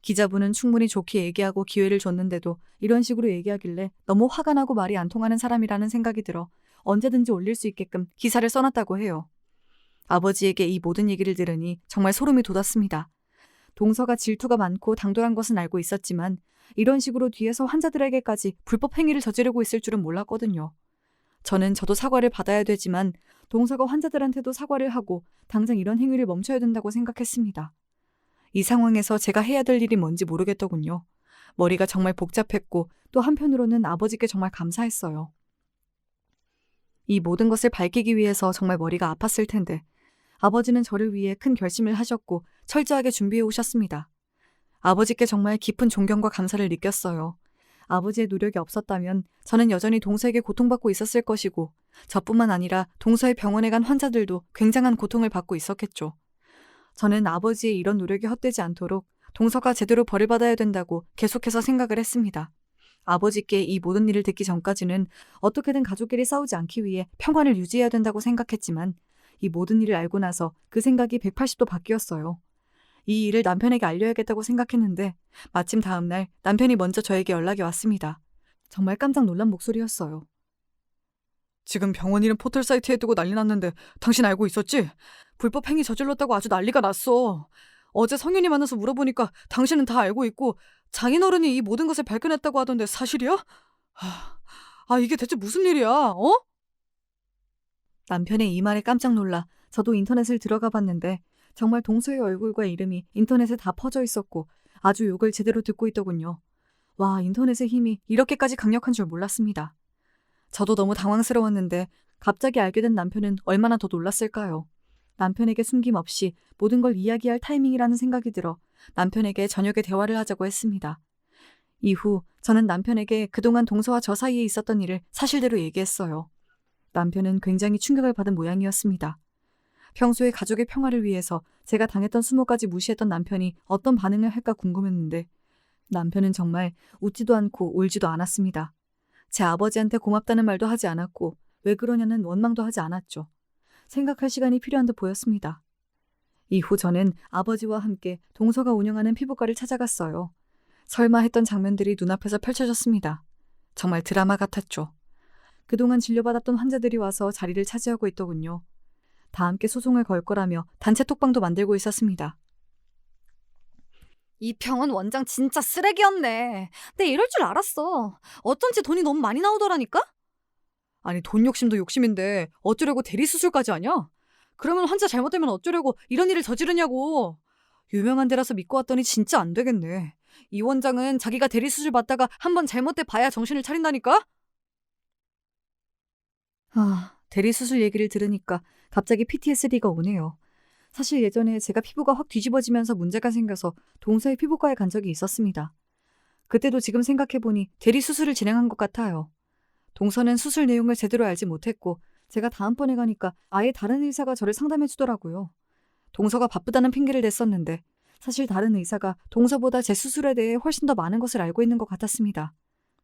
기자분은 충분히 좋게 얘기하고 기회를 줬는데도 이런 식으로 얘기하길래 너무 화가 나고 말이 안 통하는 사람이라는 생각이 들어 언제든지 올릴 수 있게끔 기사를 써놨다고 해요. 아버지에게 이 모든 얘기를 들으니 정말 소름이 돋았습니다. 동서가 질투가 많고 당돌한 것은 알고 있었지만 이런 식으로 뒤에서 환자들에게까지 불법 행위를 저지르고 있을 줄은 몰랐거든요. 저도 사과를 받아야 되지만 동서가 환자들한테도 사과를 하고 당장 이런 행위를 멈춰야 된다고 생각했습니다. 이 상황에서 제가 해야 될 일이 뭔지 모르겠더군요. 머리가 정말 복잡했고 또 한편으로는 아버지께 정말 감사했어요. 이 모든 것을 밝히기 위해서 정말 머리가 아팠을 텐데 아버지는 저를 위해 큰 결심을 하셨고 철저하게 준비해 오셨습니다. 아버지께 정말 깊은 존경과 감사를 느꼈어요. 아버지의 노력이 없었다면 저는 여전히 동서에게 고통받고 있었을 것이고 저뿐만 아니라 동서의 병원에 간 환자들도 굉장한 고통을 받고 있었겠죠. 저는 아버지의 이런 노력이 헛되지 않도록 동서가 제대로 벌을 받아야 된다고 계속해서 생각을 했습니다. 아버지께 이 모든 일을 듣기 전까지는 어떻게든 가족끼리 싸우지 않기 위해 평화를 유지해야 된다고 생각했지만 이 모든 일을 알고 나서 그 생각이 180도 바뀌었어요. 이 일을 남편에게 알려야겠다고 생각했는데 마침 다음 날 남편이 먼저 저에게 연락이 왔습니다. 정말 깜짝 놀란 목소리였어요. 지금 병원 이름 포털 사이트에 뜨고 난리 났는데 당신 알고 있었지? 불법 행위 저질렀다고 아주 난리가 났어. 어제 성윤이 만나서 물어보니까 당신은 다 알고 있고 장인어른이 이 모든 것을 발견했다고 하던데 사실이야? 이게 대체 무슨 일이야? 어? 남편의 이 말에 깜짝 놀라 저도 인터넷을 들어가 봤는데 정말 동서의 얼굴과 이름이 인터넷에 다 퍼져 있었고 아주 욕을 제대로 듣고 있더군요. 와, 인터넷의 힘이 이렇게까지 강력한 줄 몰랐습니다. 저도 너무 당황스러웠는데 갑자기 알게 된 남편은 얼마나 더 놀랐을까요? 남편에게 숨김없이 모든 걸 이야기할 타이밍이라는 생각이 들어 남편에게 저녁에 대화를 하자고 했습니다. 이후 저는 남편에게 그동안 동서와 저 사이에 있었던 일을 사실대로 얘기했어요. 남편은 굉장히 충격을 받은 모양이었습니다. 평소에 가족의 평화를 위해서 제가 당했던 수모까지 무시했던 남편이 어떤 반응을 할까 궁금했는데 남편은 정말 웃지도 않고 울지도 않았습니다. 제 아버지한테 고맙다는 말도 하지 않았고 왜 그러냐는 원망도 하지 않았죠. 생각할 시간이 필요한 듯 보였습니다. 이후 저는 아버지와 함께 동서가 운영하는 피부과를 찾아갔어요. 설마 했던 장면들이 눈앞에서 펼쳐졌습니다. 정말 드라마 같았죠. 그동안 진료받았던 환자들이 와서 자리를 차지하고 있더군요. 다 함께 소송을 걸 거라며 단체 톡방도 만들고 있었습니다. 이 병원 원장 진짜 쓰레기였네. 내 이럴 줄 알았어. 어쩐지 돈이 너무 많이 나오더라니까? 아니, 돈 욕심도 욕심인데 어쩌려고 대리 수술까지 하냐? 그러면 환자 잘못되면 어쩌려고 이런 일을 저지르냐고. 유명한 데라서 믿고 왔더니 진짜 안 되겠네. 이 원장은 자기가 대리 수술 받다가 한번 잘못돼 봐야 정신을 차린다니까? 대리 수술 얘기를 들으니까 갑자기 PTSD가 오네요. 사실 예전에 제가 피부가 확 뒤집어지면서 문제가 생겨서 동서의 피부과에 간 적이 있었습니다. 그때도 지금 생각해보니 대리 수술을 진행한 것 같아요. 동서는 수술 내용을 제대로 알지 못했고 제가 다음번에 가니까 아예 다른 의사가 저를 상담해 주더라고요. 동서가 바쁘다는 핑계를 댔었는데 사실 다른 의사가 동서보다 제 수술에 대해 훨씬 더 많은 것을 알고 있는 것 같았습니다.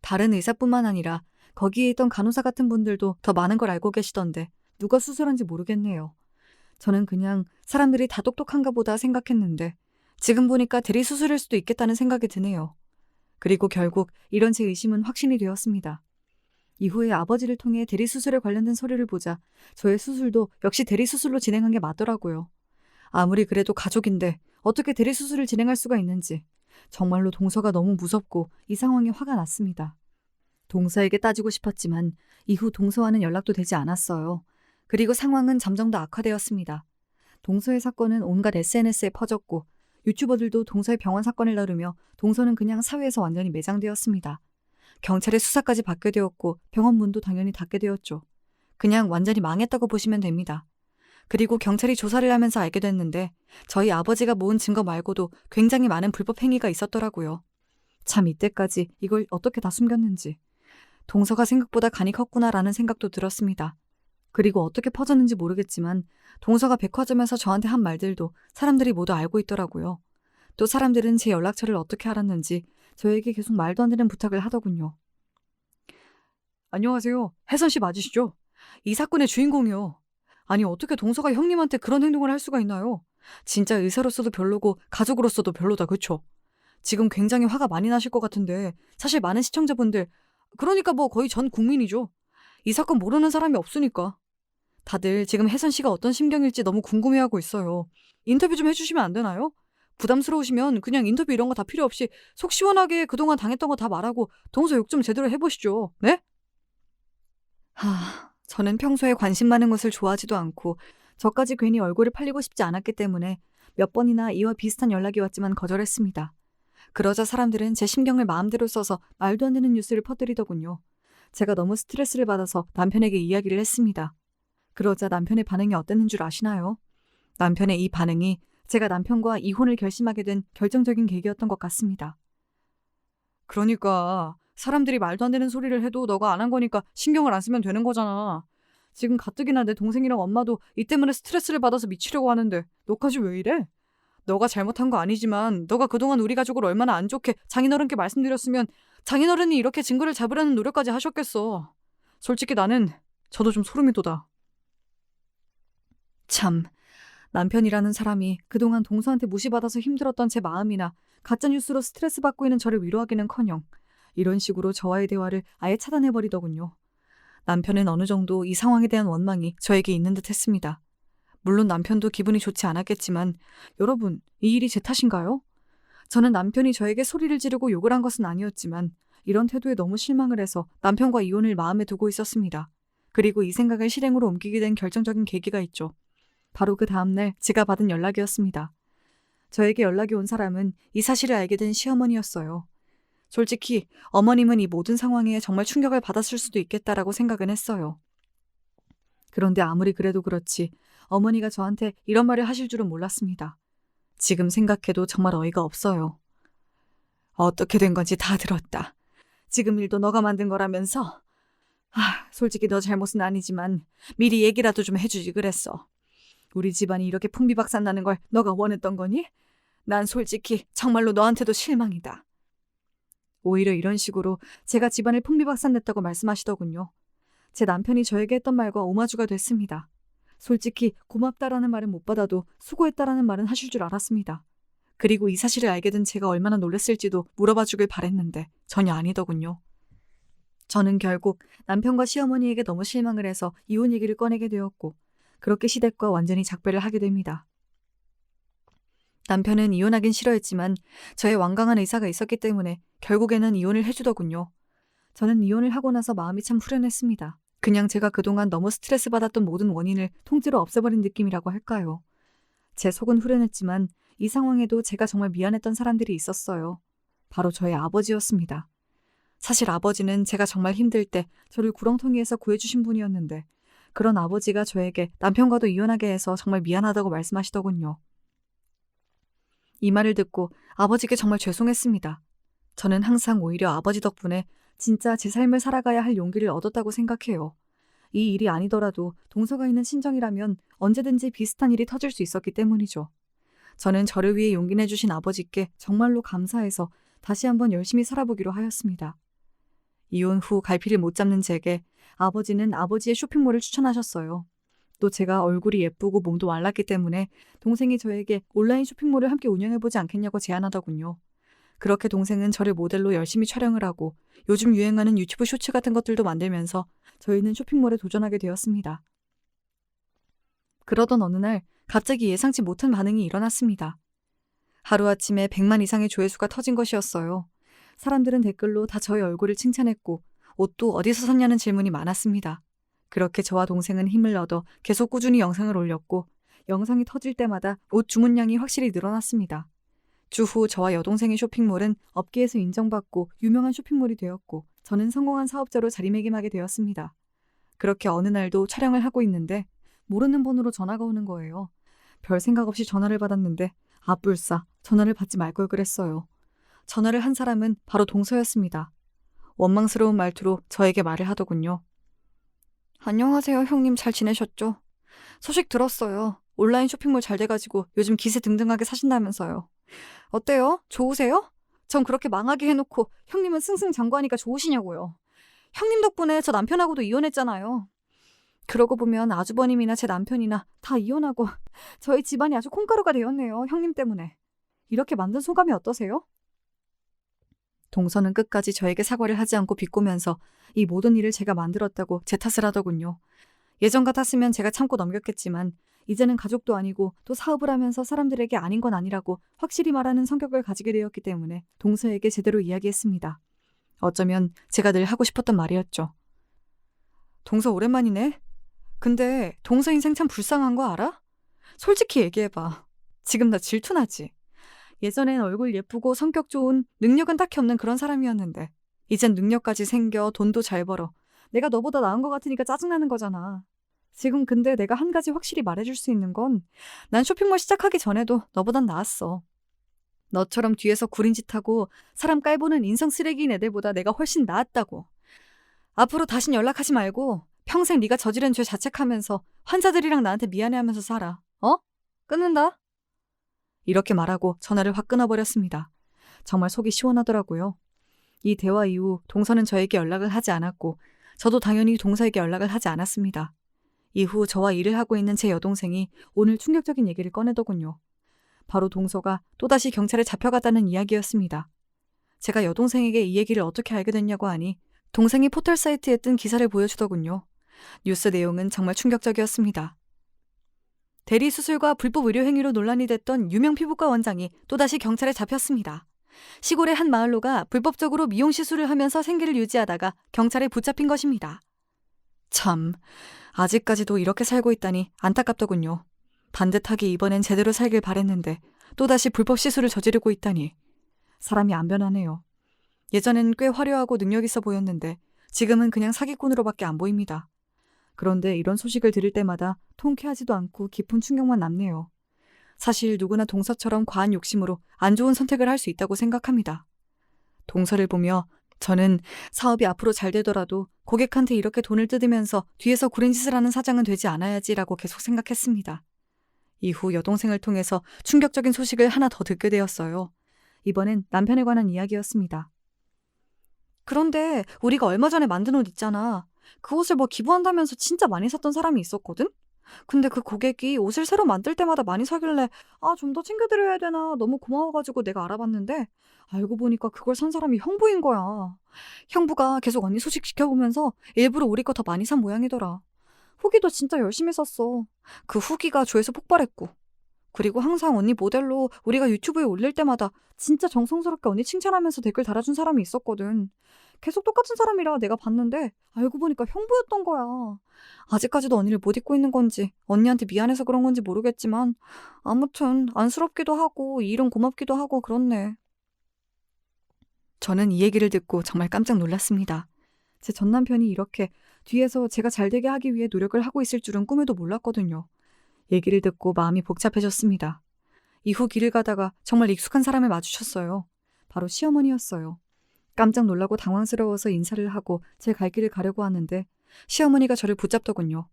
다른 의사뿐만 아니라 거기에 있던 간호사 같은 분들도 더 많은 걸 알고 계시던데 누가 수술한지 모르겠네요. 저는 그냥 사람들이 다 똑똑한가 보다 생각했는데 지금 보니까 대리수술일 수도 있겠다는 생각이 드네요. 그리고 결국 이런 제 의심은 확신이 되었습니다. 이후에 아버지를 통해 대리수술에 관련된 서류를 보자 저의 수술도 역시 대리수술로 진행한 게 맞더라고요. 아무리 그래도 가족인데 어떻게 대리수술을 진행할 수가 있는지 정말로 동서가 너무 무섭고 이 상황에 화가 났습니다. 동서에게 따지고 싶었지만 이후 동서와는 연락도 되지 않았어요. 그리고 상황은 점점 더 악화되었습니다. 동서의 사건은 온갖 SNS에 퍼졌고 유튜버들도 동서의 병원 사건을 다루며 동서는 그냥 사회에서 완전히 매장되었습니다. 경찰의 수사까지 받게 되었고 병원 문도 당연히 닫게 되었죠. 그냥 완전히 망했다고 보시면 됩니다. 그리고 경찰이 조사를 하면서 알게 됐는데 저희 아버지가 모은 증거 말고도 굉장히 많은 불법 행위가 있었더라고요. 참 이때까지 이걸 어떻게 다 숨겼는지. 동서가 생각보다 간이 컸구나라는 생각도 들었습니다. 그리고 어떻게 퍼졌는지 모르겠지만 동서가 백화점에서 저한테 한 말들도 사람들이 모두 알고 있더라고요. 또 사람들은 제 연락처를 어떻게 알았는지 저에게 계속 말도 안 되는 부탁을 하더군요. 안녕하세요. 혜선 씨 맞으시죠? 이 사건의 주인공이요. 아니 어떻게 동서가 형님한테 그런 행동을 할 수가 있나요? 진짜 의사로서도 별로고 가족으로서도 별로다, 그쵸? 지금 굉장히 화가 많이 나실 것 같은데 사실 많은 시청자분들, 그러니까 뭐 거의 전 국민이죠. 이 사건 모르는 사람이 없으니까. 다들 지금 혜선 씨가 어떤 심경일지 너무 궁금해하고 있어요. 인터뷰 좀 해주시면 안 되나요? 부담스러우시면 그냥 인터뷰 이런 거 다 필요 없이 속 시원하게 그동안 당했던 거 다 말하고 동서 욕 좀 제대로 해보시죠. 네? 저는 평소에 관심 많은 것을 좋아하지도 않고 저까지 괜히 얼굴을 팔리고 싶지 않았기 때문에 몇 번이나 이와 비슷한 연락이 왔지만 거절했습니다. 그러자 사람들은 제 심경을 마음대로 써서 말도 안 되는 뉴스를 퍼뜨리더군요. 제가 너무 스트레스를 받아서 남편에게 이야기를 했습니다. 그러자 남편의 반응이 어땠는 줄 아시나요? 남편의 이 반응이 제가 남편과 이혼을 결심하게 된 결정적인 계기였던 것 같습니다. 그러니까 사람들이 말도 안 되는 소리를 해도 너가 안 한 거니까 신경을 안 쓰면 되는 거잖아. 지금 가뜩이나 내 동생이랑 엄마도 이 때문에 스트레스를 받아서 미치려고 하는데 너까지 왜 이래? 너가 잘못한 거 아니지만 너가 그동안 우리 가족을 얼마나 안 좋게 장인어른께 말씀드렸으면 장인어른이 이렇게 증거를 잡으려는 노력까지 하셨겠어. 솔직히 나는 저도 좀 소름이 돋아. 참, 남편이라는 사람이 그동안 동서한테 무시받아서 힘들었던 제 마음이나 가짜뉴스로 스트레스 받고 있는 저를 위로하기는커녕 이런 식으로 저와의 대화를 아예 차단해버리더군요. 남편은 어느 정도 이 상황에 대한 원망이 저에게 있는 듯 했습니다. 물론 남편도 기분이 좋지 않았겠지만 여러분, 이 일이 제 탓인가요? 저는 남편이 저에게 소리를 지르고 욕을 한 것은 아니었지만 이런 태도에 너무 실망을 해서 남편과 이혼을 마음에 두고 있었습니다. 그리고 이 생각을 실행으로 옮기게 된 결정적인 계기가 있죠. 바로 그 다음날 제가 받은 연락이었습니다. 저에게 연락이 온 사람은 이 사실을 알게 된 시어머니였어요. 솔직히 어머님은 이 모든 상황에 정말 충격을 받았을 수도 있겠다라고 생각은 했어요. 그런데 아무리 그래도 그렇지 어머니가 저한테 이런 말을 하실 줄은 몰랐습니다. 지금 생각해도 정말 어이가 없어요. 어떻게 된 건지 다 들었다. 지금 일도 너가 만든 거라면서? 솔직히 너 잘못은 아니지만 미리 얘기라도 좀 해주지 그랬어. 우리 집안이 이렇게 풍비박산 나는 걸 너가 원했던 거니? 난 솔직히 정말로 너한테도 실망이다. 오히려 이런 식으로 제가 집안을 풍비박산 냈다고 말씀하시더군요. 제 남편이 저에게 했던 말과 오마주가 됐습니다. 솔직히 고맙다라는 말은 못 받아도 수고했다라는 말은 하실 줄 알았습니다. 그리고 이 사실을 알게 된 제가 얼마나 놀랐을지도 물어봐 주길 바랬는데 전혀 아니더군요. 저는 결국 남편과 시어머니에게 너무 실망을 해서 이혼 얘기를 꺼내게 되었고 그렇게 시댁과 완전히 작별을 하게 됩니다. 남편은 이혼하긴 싫어했지만 저의 완강한 의사가 있었기 때문에 결국에는 이혼을 해주더군요. 저는 이혼을 하고 나서 마음이 참 후련했습니다. 그냥 제가 그동안 너무 스트레스 받았던 모든 원인을 통째로 없애버린 느낌이라고 할까요? 제 속은 후련했지만 이 상황에도 제가 정말 미안했던 사람들이 있었어요. 바로 저의 아버지였습니다. 사실 아버지는 제가 정말 힘들 때 저를 구렁텅이에서 구해주신 분이었는데 그런 아버지가 저에게 남편과도 이혼하게 해서 정말 미안하다고 말씀하시더군요. 이 말을 듣고 아버지께 정말 죄송했습니다. 저는 항상 오히려 아버지 덕분에 진짜 제 삶을 살아가야 할 용기를 얻었다고 생각해요. 이 일이 아니더라도 동서가 있는 친정이라면 언제든지 비슷한 일이 터질 수 있었기 때문이죠. 저는 저를 위해 용기 내주신 아버지께 정말로 감사해서 다시 한번 열심히 살아보기로 하였습니다. 이혼 후 갈피를 못 잡는 제게 아버지는 아버지의 쇼핑몰을 추천하셨어요. 또 제가 얼굴이 예쁘고 몸도 말랐기 때문에 동생이 저에게 온라인 쇼핑몰을 함께 운영해보지 않겠냐고 제안하더군요. 그렇게 동생은 저를 모델로 열심히 촬영을 하고 요즘 유행하는 유튜브 쇼츠 같은 것들도 만들면서 저희는 쇼핑몰에 도전하게 되었습니다. 그러던 어느 날 갑자기 예상치 못한 반응이 일어났습니다. 하루아침에 100만 이상의 조회수가 터진 것이었어요. 사람들은 댓글로 다 저의 얼굴을 칭찬했고 옷도 어디서 샀냐는 질문이 많았습니다. 그렇게 저와 동생은 힘을 얻어 계속 꾸준히 영상을 올렸고 영상이 터질 때마다 옷 주문량이 확실히 늘어났습니다. 주후 저와 여동생의 쇼핑몰은 업계에서 인정받고 유명한 쇼핑몰이 되었고 저는 성공한 사업자로 자리매김하게 되었습니다. 그렇게 어느 날도 촬영을 하고 있는데 모르는 번호로 전화가 오는 거예요. 별 생각 없이 전화를 받았는데 아뿔싸 전화를 받지 말 걸 그랬어요. 전화를 한 사람은 바로 동서였습니다. 원망스러운 말투로 저에게 말을 하더군요. 안녕하세요, 형님 잘 지내셨죠? 소식 들었어요. 온라인 쇼핑몰 잘 돼가지고 요즘 기세 등등하게 사신다면서요. 어때요? 좋으세요? 전 그렇게 망하게 해놓고 형님은 승승장구하니까 좋으시냐고요. 형님 덕분에 저 남편하고도 이혼했잖아요. 그러고 보면 아주버님이나 제 남편이나 다 이혼하고 저희 집안이 아주 콩가루가 되었네요. 형님 때문에. 이렇게 만든 소감이 어떠세요? 동서는 끝까지 저에게 사과를 하지 않고 비꼬면서 이 모든 일을 제가 만들었다고 제 탓을 하더군요. 예전 같았으면 제가 참고 넘겼겠지만 이제는 가족도 아니고 또 사업을 하면서 사람들에게 아닌 건 아니라고 확실히 말하는 성격을 가지게 되었기 때문에 동서에게 제대로 이야기했습니다. 어쩌면 제가 늘 하고 싶었던 말이었죠. 동서 오랜만이네. 근데 동서 인생 참 불쌍한 거 알아? 솔직히 얘기해봐. 지금 나 질투나지? 예전엔 얼굴 예쁘고 성격 좋은 능력은 딱히 없는 그런 사람이었는데 이젠 능력까지 생겨 돈도 잘 벌어. 내가 너보다 나은 것 같으니까 짜증나는 거잖아. 지금 근데 내가 한 가지 확실히 말해줄 수 있는 건 난 쇼핑몰 시작하기 전에도 너보단 나았어. 너처럼 뒤에서 구린 짓 하고 사람 깔보는 인성 쓰레기인 애들보다 내가 훨씬 나았다고. 앞으로 다신 연락하지 말고 평생 네가 저지른 죄 자책하면서 환자들이랑 나한테 미안해하면서 살아. 어? 끊는다. 이렇게 말하고 전화를 확 끊어버렸습니다. 정말 속이 시원하더라고요. 이 대화 이후 동서는 저에게 연락을 하지 않았고 저도 당연히 동서에게 연락을 하지 않았습니다. 이후 저와 일을 하고 있는 제 여동생이 오늘 충격적인 얘기를 꺼내더군요. 바로 동서가 또다시 경찰에 잡혀갔다는 이야기였습니다. 제가 여동생에게 이 얘기를 어떻게 알게 됐냐고 하니 동생이 포털 사이트에 뜬 기사를 보여주더군요. 뉴스 내용은 정말 충격적이었습니다. 대리 수술과 불법 의료 행위로 논란이 됐던 유명 피부과 원장이 또다시 경찰에 잡혔습니다. 시골의 한 마을로가 불법적으로 미용 시술을 하면서 생계를 유지하다가 경찰에 붙잡힌 것입니다. 참, 아직까지도 이렇게 살고 있다니 안타깝더군요. 반듯하게 이번엔 제대로 살길 바랬는데 또다시 불법 시술을 저지르고 있다니. 사람이 안 변하네요. 예전엔 꽤 화려하고 능력 있어 보였는데 지금은 그냥 사기꾼으로밖에 안 보입니다. 그런데 이런 소식을 들을 때마다 통쾌하지도 않고 깊은 충격만 남네요. 사실 누구나 동서처럼 과한 욕심으로 안 좋은 선택을 할 수 있다고 생각합니다. 동서를 보며 저는 사업이 앞으로 잘 되더라도 고객한테 이렇게 돈을 뜯으면서 뒤에서 구린 짓을 하는 사장은 되지 않아야지라고 계속 생각했습니다. 이후 여동생을 통해서 충격적인 소식을 하나 더 듣게 되었어요. 이번엔 남편에 관한 이야기였습니다. 그런데 우리가 얼마 전에 만든 옷 있잖아. 그 옷을 뭐 기부한다면서 진짜 많이 샀던 사람이 있었거든? 근데 그 고객이 옷을 새로 만들 때마다 많이 사길래 좀 더 챙겨드려야 되나 너무 고마워가지고 내가 알아봤는데 알고 보니까 그걸 산 사람이 형부인 거야. 형부가 계속 언니 소식 지켜보면서 일부러 우리 거 더 많이 산 모양이더라. 후기도 진짜 열심히 썼어. 그 후기가 조회수 폭발했고. 그리고 항상 언니 모델로 우리가 유튜브에 올릴 때마다 진짜 정성스럽게 언니 칭찬하면서 댓글 달아준 사람이 있었거든. 계속 똑같은 사람이라 내가 봤는데 알고 보니까 형부였던 거야. 아직까지도 언니를 못 잊고 있는 건지 언니한테 미안해서 그런 건지 모르겠지만 아무튼 안쓰럽기도 하고 이 일은 고맙기도 하고 그렇네. 저는 이 얘기를 듣고 정말 깜짝 놀랐습니다. 제 전 남편이 이렇게 뒤에서 제가 잘 되게 하기 위해 노력을 하고 있을 줄은 꿈에도 몰랐거든요. 얘기를 듣고 마음이 복잡해졌습니다. 이후 길을 가다가 정말 익숙한 사람을 마주쳤어요. 바로 시어머니였어요. 깜짝 놀라고 당황스러워서 인사를 하고 제 갈 길을 가려고 하는데 시어머니가 저를 붙잡더군요.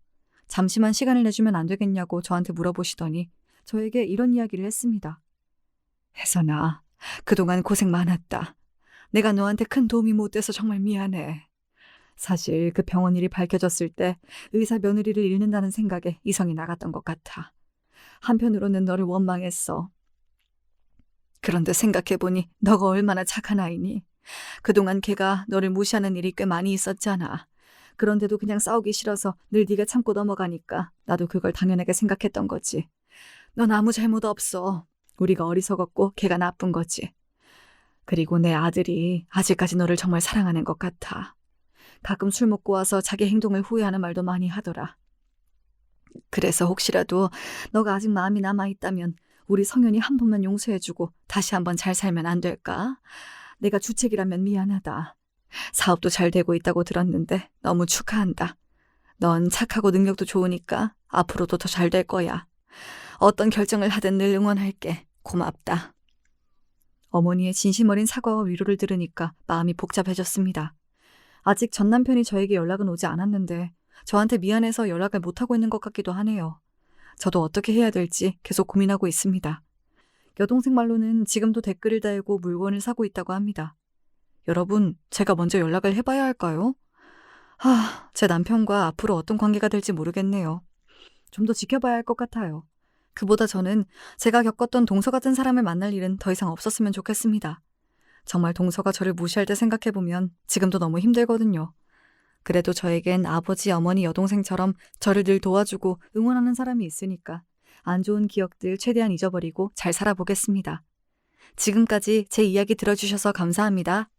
잠시만 시간을 내주면 안 되겠냐고 저한테 물어보시더니 저에게 이런 이야기를 했습니다. 혜선아, 그동안 고생 많았다. 내가 너한테 큰 도움이 못 돼서 정말 미안해. 사실 그 병원 일이 밝혀졌을 때 의사 며느리를 잃는다는 생각에 이성이 나갔던 것 같아. 한편으로는 너를 원망했어. 그런데 생각해보니 너가 얼마나 착한 아이니. 그동안 걔가 너를 무시하는 일이 꽤 많이 있었잖아. 그런데도 그냥 싸우기 싫어서 늘 네가 참고 넘어가니까 나도 그걸 당연하게 생각했던 거지. 넌 아무 잘못 없어. 우리가 어리석었고 걔가 나쁜 거지. 그리고 내 아들이 아직까지 너를 정말 사랑하는 것 같아. 가끔 술 먹고 와서 자기 행동을 후회하는 말도 많이 하더라. 그래서 혹시라도 너가 아직 마음이 남아있다면 우리 성현이 한 번만 용서해주고 다시 한번 잘 살면 안 될까? 내가 주책이라면 미안하다. 사업도 잘 되고 있다고 들었는데 너무 축하한다. 넌 착하고 능력도 좋으니까 앞으로도 더 잘 될 거야. 어떤 결정을 하든 늘 응원할게. 고맙다. 어머니의 진심 어린 사과와 위로를 들으니까 마음이 복잡해졌습니다. 아직 전 남편이 저에게 연락은 오지 않았는데 저한테 미안해서 연락을 못하고 있는 것 같기도 하네요. 저도 어떻게 해야 될지 계속 고민하고 있습니다. 여동생 말로는 지금도 댓글을 달고 물건을 사고 있다고 합니다. 여러분, 제가 먼저 연락을 해봐야 할까요? 제 남편과 앞으로 어떤 관계가 될지 모르겠네요. 좀 더 지켜봐야 할 것 같아요. 그보다 저는 제가 겪었던 동서 같은 사람을 만날 일은 더 이상 없었으면 좋겠습니다. 정말 동서가 저를 무시할 때 생각해보면 지금도 너무 힘들거든요. 그래도 저에겐 아버지, 어머니, 여동생처럼 저를 늘 도와주고 응원하는 사람이 있으니까 안 좋은 기억들 최대한 잊어버리고 잘 살아보겠습니다. 지금까지 제 이야기 들어주셔서 감사합니다.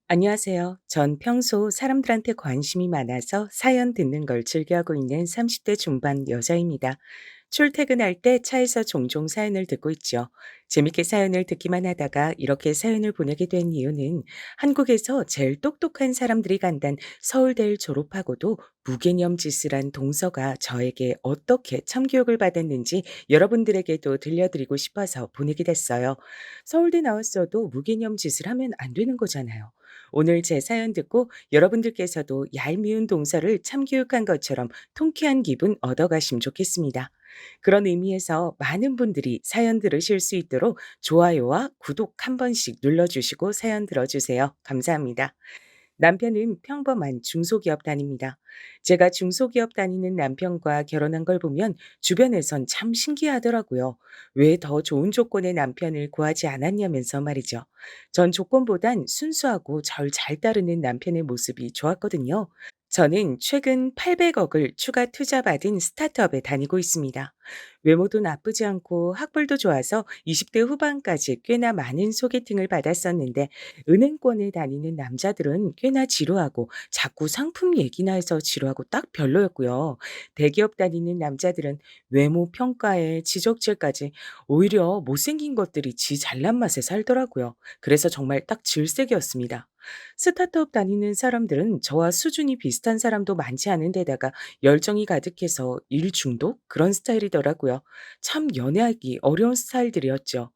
안녕하세요. 전 평소 사람들한테 관심이 많아서 사연 듣는 걸 즐겨하고 있는 30대 중반 여자입니다. 출퇴근할 때 차에서 종종 사연을 듣고 있죠. 재밌게 사연을 듣기만 하다가 이렇게 사연을 보내게 된 이유는 한국에서 제일 똑똑한 사람들이 간단 서울대를 졸업하고도 무개념 짓을 한 동서가 저에게 어떻게 참교육을 받았는지 여러분들에게도 들려드리고 싶어서 보내게 됐어요. 서울대 나왔어도 무개념 짓을 하면 안 되는 거잖아요. 오늘 제 사연 듣고 여러분들께서도 얄미운 동서를 참교육한 것처럼 통쾌한 기분 얻어가시면 좋겠습니다. 그런 의미에서 많은 분들이 사연 들으실 수 있도록 좋아요와 구독 한 번씩 눌러주시고 사연 들어주세요. 감사합니다. 남편은 평범한 중소기업 다닙니다. 제가 중소기업 다니는 남편과 결혼한 걸 보면 주변에선 참 신기하더라고요. 왜 더 좋은 조건의 남편을 구하지 않았냐면서 말이죠. 전 조건보단 순수하고 절 잘 따르는 남편의 모습이 좋았거든요. 저는 최근 800억을 추가 투자받은 스타트업에 다니고 있습니다. 외모도 나쁘지 않고 학벌도 좋아서 20대 후반까지 꽤나 많은 소개팅을 받았었는데 은행권에 다니는 남자들은 꽤나 지루하고 자꾸 상품 얘기나 해서 지루하고 딱 별로였고요. 대기업 다니는 남자들은 외모 평가에 지적질까지 오히려 못생긴 것들이 지 잘난 맛에 살더라고요. 그래서 정말 딱 질색이었습니다. 스타트업 다니는 사람들은 저와 수준이 비슷한 사람도 많지 않은 데다가 열정이 가득해서 일 중독? 그런 스타일이더라고요. 참 연애하기 어려운 스타일들이었죠.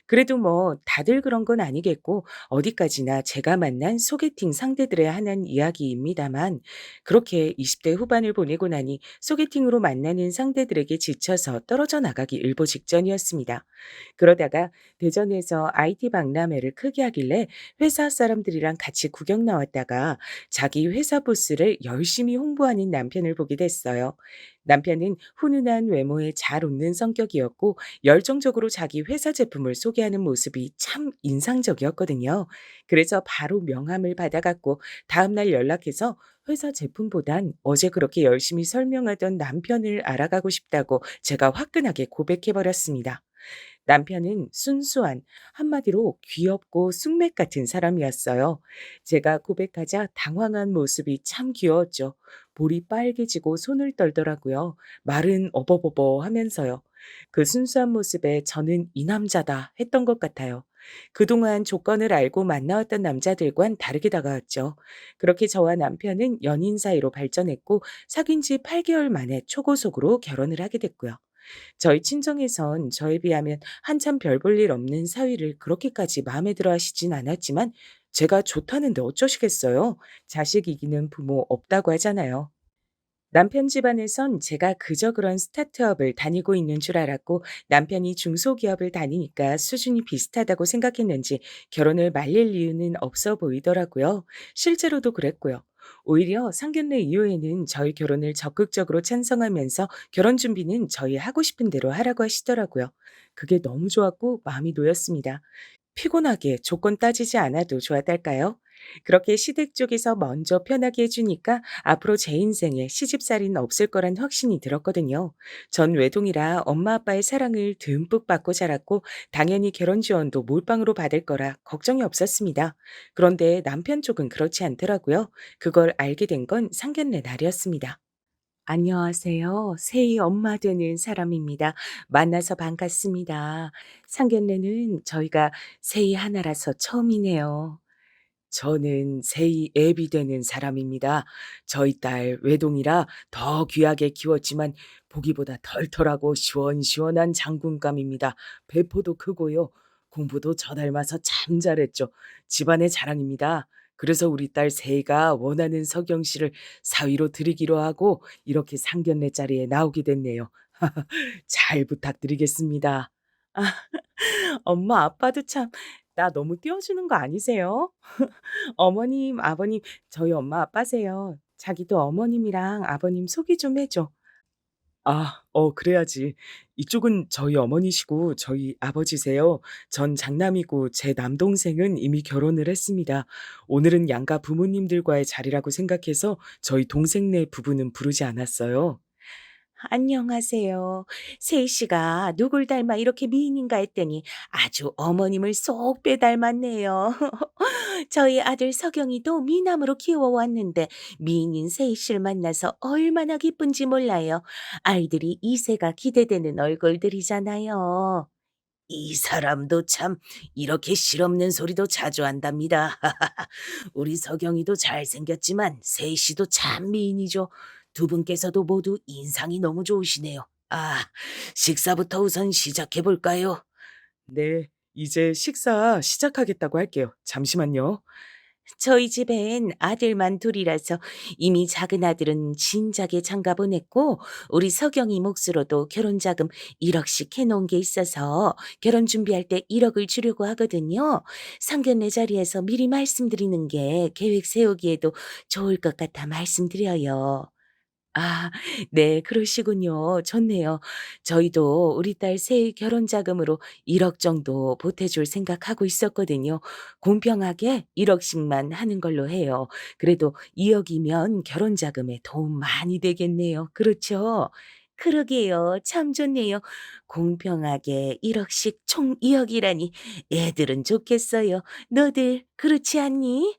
그래도 뭐 다들 그런 건 아니겠고 어디까지나 제가 만난 소개팅 상대들의 하나는 이야기입니다만 그렇게 20대 후반을 보내고 나니 소개팅으로 만나는 상대들에게 지쳐서 떨어져 나가기 일보 직전이었습니다. 그러다가 대전에서 IT 박람회를 크게 하길래 회사 사람들이랑 같이 구경 나왔다가 자기 회사 부스를 열심히 홍보하는 남편을 보게 됐어요. 남편은 훈훈한 외모에 잘 웃는 성격이었고 열정적으로 자기 회사 제품을 소개하는 모습이 참 인상적이었거든요. 그래서 바로 명함을 받아갔고 다음날 연락해서 회사 제품보단 어제 그렇게 열심히 설명하던 남편을 알아가고 싶다고 제가 화끈하게 고백해버렸습니다. 남편은 순수한, 한마디로 귀엽고 쑥맥 같은 사람이었어요. 제가 고백하자 당황한 모습이 참 귀여웠죠. 볼이 빨개지고 손을 떨더라고요. 말은 어버버버 하면서요. 그 순수한 모습에 저는 이 남자다 했던 것 같아요. 그동안 조건을 알고 만나왔던 남자들과는 다르게 다가왔죠. 그렇게 저와 남편은 연인 사이로 발전했고 사귄 지 8개월 만에 초고속으로 결혼을 하게 됐고요. 저희 친정에선 저에 비하면 한참 별 볼 일 없는 사위를 그렇게까지 마음에 들어 하시진 않았지만 제가 좋다는데 어쩌시겠어요? 자식 이기는 부모 없다고 하잖아요. 남편 집안에선 제가 그저 그런 스타트업을 다니고 있는 줄 알았고 남편이 중소기업을 다니니까 수준이 비슷하다고 생각했는지 결혼을 말릴 이유는 없어 보이더라고요. 실제로도 그랬고요. 오히려 상견례 이후에는 저희 결혼을 적극적으로 찬성하면서 결혼 준비는 저희 하고 싶은 대로 하라고 하시더라고요. 그게 너무 좋았고 마음이 놓였습니다. 피곤하게 조건 따지지 않아도 좋았달까요? 그렇게 시댁 쪽에서 먼저 편하게 해주니까 앞으로 제 인생에 시집살이는 없을 거란 확신이 들었거든요. 전 외동이라 엄마 아빠의 사랑을 듬뿍 받고 자랐고 당연히 결혼 지원도 몰빵으로 받을 거라 걱정이 없었습니다. 그런데 남편 쪽은 그렇지 않더라고요. 그걸 알게 된 건 상견례 날이었습니다. 안녕하세요. 새희 엄마 되는 사람입니다. 만나서 반갑습니다. 상견례는 저희가 새희 하나라서 처음이네요. 저는 새희 애비 되는 사람입니다. 저희 딸 외동이라 더 귀하게 키웠지만 보기보다 털털하고 시원시원한 장군감입니다. 배포도 크고요. 공부도 저 닮아서 참 잘했죠. 집안의 자랑입니다. 그래서 우리 딸 새희가 원하는 서경 씨를 사위로 드리기로 하고 이렇게 상견례 자리에 나오게 됐네요. 잘 부탁드리겠습니다. 아, 엄마 아빠도 참 나 너무 띄워주는 거 아니세요? 어머님, 아버님, 저희 엄마 아빠세요. 자기도 어머님이랑 아버님 소개 좀 해줘. 그래야지. 이쪽은 저희 어머니시고 저희 아버지세요. 전 장남이고 제 남동생은 이미 결혼을 했습니다. 오늘은 양가 부모님들과의 자리라고 생각해서 저희 동생네 부부는 부르지 않았어요. 안녕하세요. 세희 씨가 누굴 닮아 이렇게 미인인가 했더니 아주 어머님을 쏙 빼닮았네요. 저희 아들 석영이도 미남으로 키워왔는데 미인인 세희 씨를 만나서 얼마나 기쁜지 몰라요. 아이들이 이세가 기대되는 얼굴들이잖아요. 이 사람도 참 이렇게 실없는 소리도 자주 한답니다. 우리 석영이도 잘생겼지만 세희 씨도 참 미인이죠. 두 분께서도 모두 인상이 너무 좋으시네요. 식사부터 우선 시작해 볼까요? 네, 이제 식사 시작하겠다고 할게요. 잠시만요. 저희 집엔 아들만 둘이라서 이미 작은 아들은 진작에 장가 보냈고 우리 석영이 몫으로도 결혼자금 1억씩 해놓은 게 있어서 결혼 준비할 때 1억을 주려고 하거든요. 상견례 자리에서 미리 말씀드리는 게 계획 세우기에도 좋을 것 같아 말씀드려요. 아 네 그러시군요. 좋네요. 저희도 우리 딸 새 결혼 자금으로 1억 정도 보태 줄 생각하고 있었거든요. 공평하게 1억 씩만 하는 걸로 해요. 그래도 2억 이면 결혼 자금에 도움 많이 되겠네요. 그렇죠? 그러게요. 참 좋네요. 공평하게 1억 씩 총 2억 이라니 애들은 좋겠어요. 너들 그렇지 않니?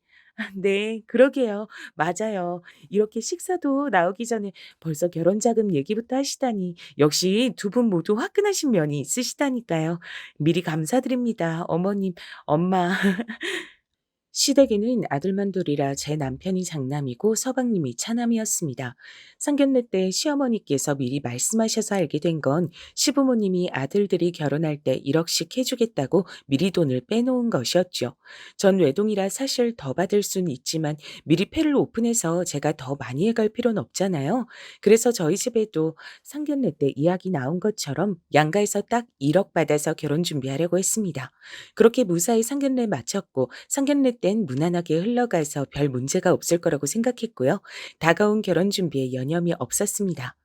네. 그러게요. 맞아요. 이렇게 식사도 나오기 전에 벌써 결혼 자금 얘기부터 하시다니 역시 두 분 모두 화끈하신 면이 있으시다니까요. 미리 감사드립니다. 어머님, 엄마. 시댁에는 아들만 둘이라 제 남편이 장남이고 서방님이 차남이었습니다. 상견례 때 시어머니께서 미리 말씀하셔서 알게 된 건 시부모님이 아들들이 결혼할 때 1억씩 해주겠다고 미리 돈을 빼놓은 것이었죠. 전 외동이라 사실 더 받을 수는 있지만 미리 패를 오픈해서 제가 더 많이 해갈 필요는 없잖아요. 그래서 저희 집에도 상견례 때 이야기 나온 것처럼 양가에서 딱 1억 받아서 결혼 준비하려고 했습니다. 그렇게 무사히 상견례 마쳤고 상견례 땐 무난하게 흘러가서 별 문제가 없을 거라고 생각했고요. 다가온 결혼 준비에 여념이 없었습니다.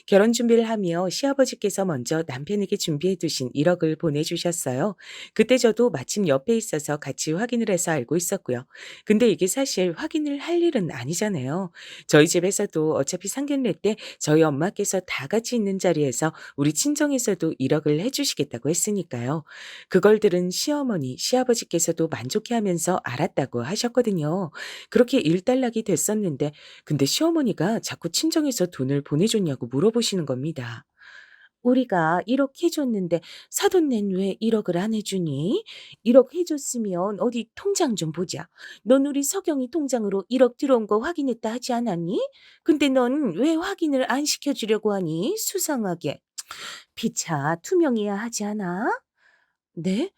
결혼 준비를 하며 시아버지께서 먼저 남편에게 준비해 두신 1억을 보내주셨어요. 그때 저도 마침 옆에 있어서 같이 확인을 해서 알고 있었고요. 근데 이게 사실 확인을 할 일은 아니잖아요. 저희 집에서도 어차피 상견례 때 저희 엄마께서 다 같이 있는 자리에서 우리 친정에서도 1억을 해주시겠다고 했으니까요. 그걸 들은 시어머니, 시아버지께서도 만족해하면서 알았다고 하셨거든요. 그렇게 일단락이 됐었는데 근데 시어머니가 자꾸 친정에서 돈을 보내줬냐고 물어보시는 겁니다. 우리가 1억 해줬는데 사돈낸 왜 1억을 안 해주니? 1억 해줬으면 어디 통장 좀 보자. 넌 우리 석영이 통장으로 1억 들어온 거 확인했다 하지 않았니? 근데 넌 왜 확인을 안 시켜주려고 하니? 수상하게. 피차 투명해야 하지 않아? 네?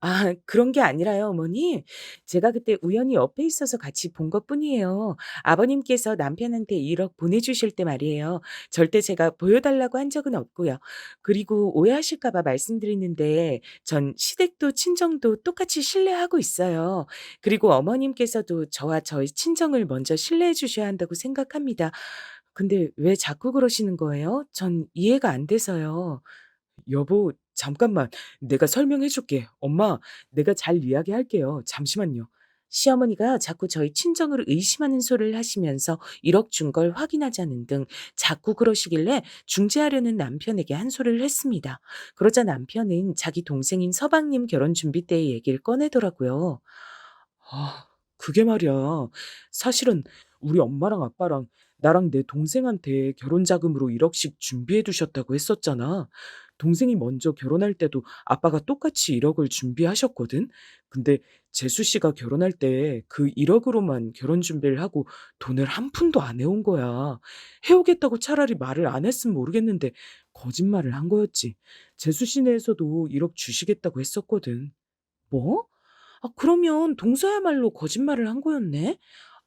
아, 그런 게 아니라요, 어머니. 제가 그때 우연히 옆에 있어서 같이 본 것뿐이에요. 아버님께서 남편한테 1억 보내주실 때 말이에요. 절대 제가 보여달라고 한 적은 없고요. 그리고 오해하실까 봐 말씀드리는데 전 시댁도 친정도 똑같이 신뢰하고 있어요. 그리고 어머님께서도 저와 저희 친정을 먼저 신뢰해 주셔야 한다고 생각합니다. 근데 왜 자꾸 그러시는 거예요? 전 이해가 안 돼서요. 여보, 잠깐만. 내가 설명해 줄게. 엄마, 내가 잘 이야기할게요. 잠시만요. 시어머니가 자꾸 저희 친정을 의심하는 소리를 하시면서 1억 준 걸 확인하자는 등 자꾸 그러시길래 중재하려는 남편에게 한 소리를 했습니다. 그러자 남편은 자기 동생인 서방님 결혼 준비 때의 얘기를 꺼내더라고요. 아, 그게 말이야. 사실은 우리 엄마랑 아빠랑 나랑 내 동생한테 결혼 자금으로 1억씩 준비해 두셨다고 했었잖아. 동생이 먼저 결혼할 때도 아빠가 똑같이 1억을 준비하셨거든. 근데 재수 씨가 결혼할 때 그 1억으로만 결혼 준비를 하고 돈을 한 푼도 안 해온 거야. 해오겠다고 차라리 말을 안 했으면 모르겠는데 거짓말을 한 거였지. 재수 씨네에서도 1억 주시겠다고 했었거든. 뭐? 아, 그러면 동서야말로 거짓말을 한 거였네?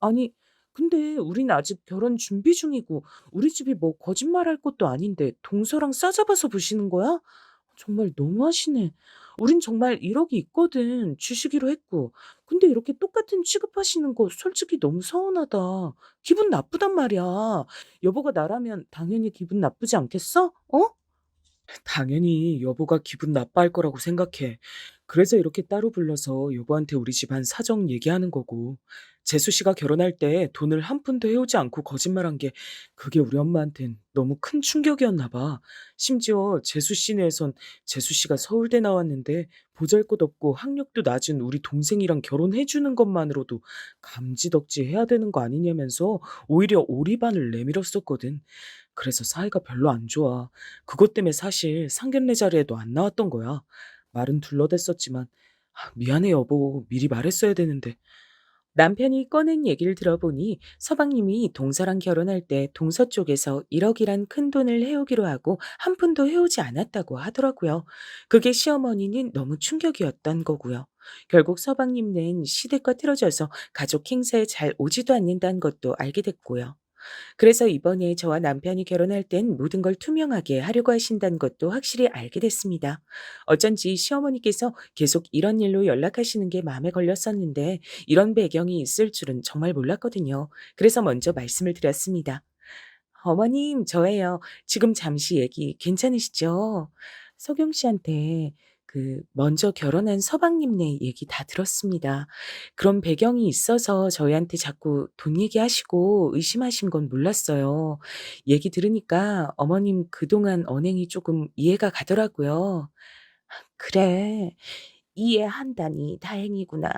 아니, 근데 우린 아직 결혼 준비 중이고 우리 집이 뭐 거짓말할 것도 아닌데 동서랑 싸잡아서 보시는 거야? 정말 너무하시네. 우린 정말 1억이 있거든. 주시기로 했고. 근데 이렇게 똑같은 취급하시는 거 솔직히 너무 서운하다. 기분 나쁘단 말이야. 여보가 나라면 당연히 기분 나쁘지 않겠어? 어? 당연히 여보가 기분 나빠할 거라고 생각해. 그래서 이렇게 따로 불러서 여보한테 우리 집안 사정 얘기하는 거고. 재수 씨가 결혼할 때 돈을 한 푼도 해오지 않고 거짓말한 게 그게 우리 엄마한텐 너무 큰 충격이었나 봐. 심지어 재수 씨네에선 재수 씨가 서울대 나왔는데 보잘것없고 학력도 낮은 우리 동생이랑 결혼해 주는 것만으로도 감지덕지 해야 되는 거 아니냐면서 오히려 오리반을 내밀었었거든. 그래서 사이가 별로 안 좋아. 그것 때문에 사실 상견례 자리에도 안 나왔던 거야. 말은 둘러댔었지만 미안해 여보. 미리 말했어야 되는데. 남편이 꺼낸 얘기를 들어보니 서방님이 동서랑 결혼할 때 동서 쪽에서 1억이란 큰돈을 해오기로 하고 한 푼도 해오지 않았다고 하더라고요. 그게 시어머니는 너무 충격이었던 거고요. 결국 서방님은 시댁과 틀어져서 가족 행사에 잘 오지도 않는다는 것도 알게 됐고요. 그래서 이번에 저와 남편이 결혼할 땐 모든 걸 투명하게 하려고 하신다는 것도 확실히 알게 됐습니다. 어쩐지 시어머니께서 계속 이런 일로 연락하시는 게 마음에 걸렸었는데 이런 배경이 있을 줄은 정말 몰랐거든요. 그래서 먼저 말씀을 드렸습니다. 어머님, 저예요. 지금 잠시 얘기 괜찮으시죠? 석영 씨한테 먼저 결혼한 서방님네 얘기 다 들었습니다. 그런 배경이 있어서 저희한테 자꾸 돈 얘기하시고 의심하신 건 몰랐어요. 얘기 들으니까 어머님 그동안 언행이 조금 이해가 가더라고요. 그래. 이해한다니 다행이구나.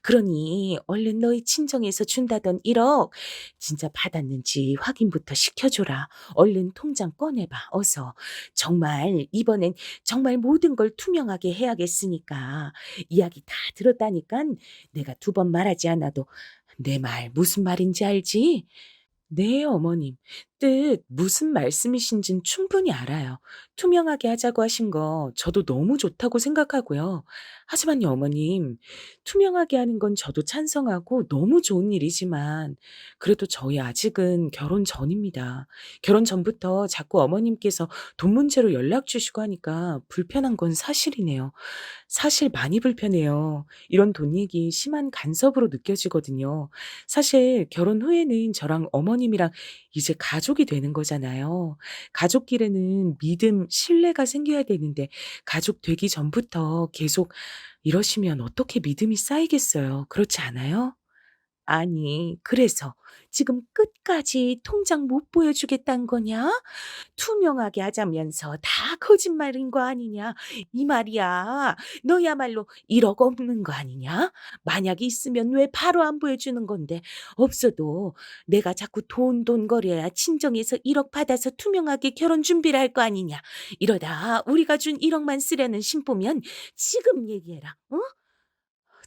그러니 얼른 너희 친정에서 준다던 1억 진짜 받았는지 확인부터 시켜줘라. 얼른 통장 꺼내봐. 어서. 정말 이번엔 정말 모든 걸 투명하게 해야겠으니까. 이야기 다 들었다니깐 내가 2번 말하지 않아도 내 말 무슨 말인지 알지? 네, 어머님. 뜻 무슨 말씀이신진 충분히 알아요. 투명하게 하자고 하신 거 저도 너무 좋다고 생각하고요. 하지만요, 어머님. 투명하게 하는 건 저도 찬성하고 너무 좋은 일이지만 그래도 저희 아직은 결혼 전입니다. 결혼 전부터 자꾸 어머님께서 돈 문제로 연락 주시고 하니까 불편한 건 사실이네요. 사실 많이 불편해요. 이런 돈 얘기 심한 간섭으로 느껴지거든요. 사실 결혼 후에는 저랑 어머님이랑 이제 가족이 되는 거잖아요. 가족끼리는 믿음, 신뢰가 생겨야 되는데 가족 되기 전부터 계속 이러시면 어떻게 믿음이 쌓이겠어요. 그렇지 않아요? 아니, 그래서 지금 끝까지 통장 못 보여주겠다는 거냐? 투명하게 하자면서 다 거짓말인 거 아니냐? 이 말이야. 너야말로 1억 없는 거 아니냐? 만약 있으면 왜 바로 안 보여주는 건데? 없어도 내가 자꾸 돈 거려야 친정에서 1억 받아서 투명하게 결혼 준비를 할 거 아니냐? 이러다 우리가 준 1억만 쓰려는 신보면 지금 얘기해라. 어?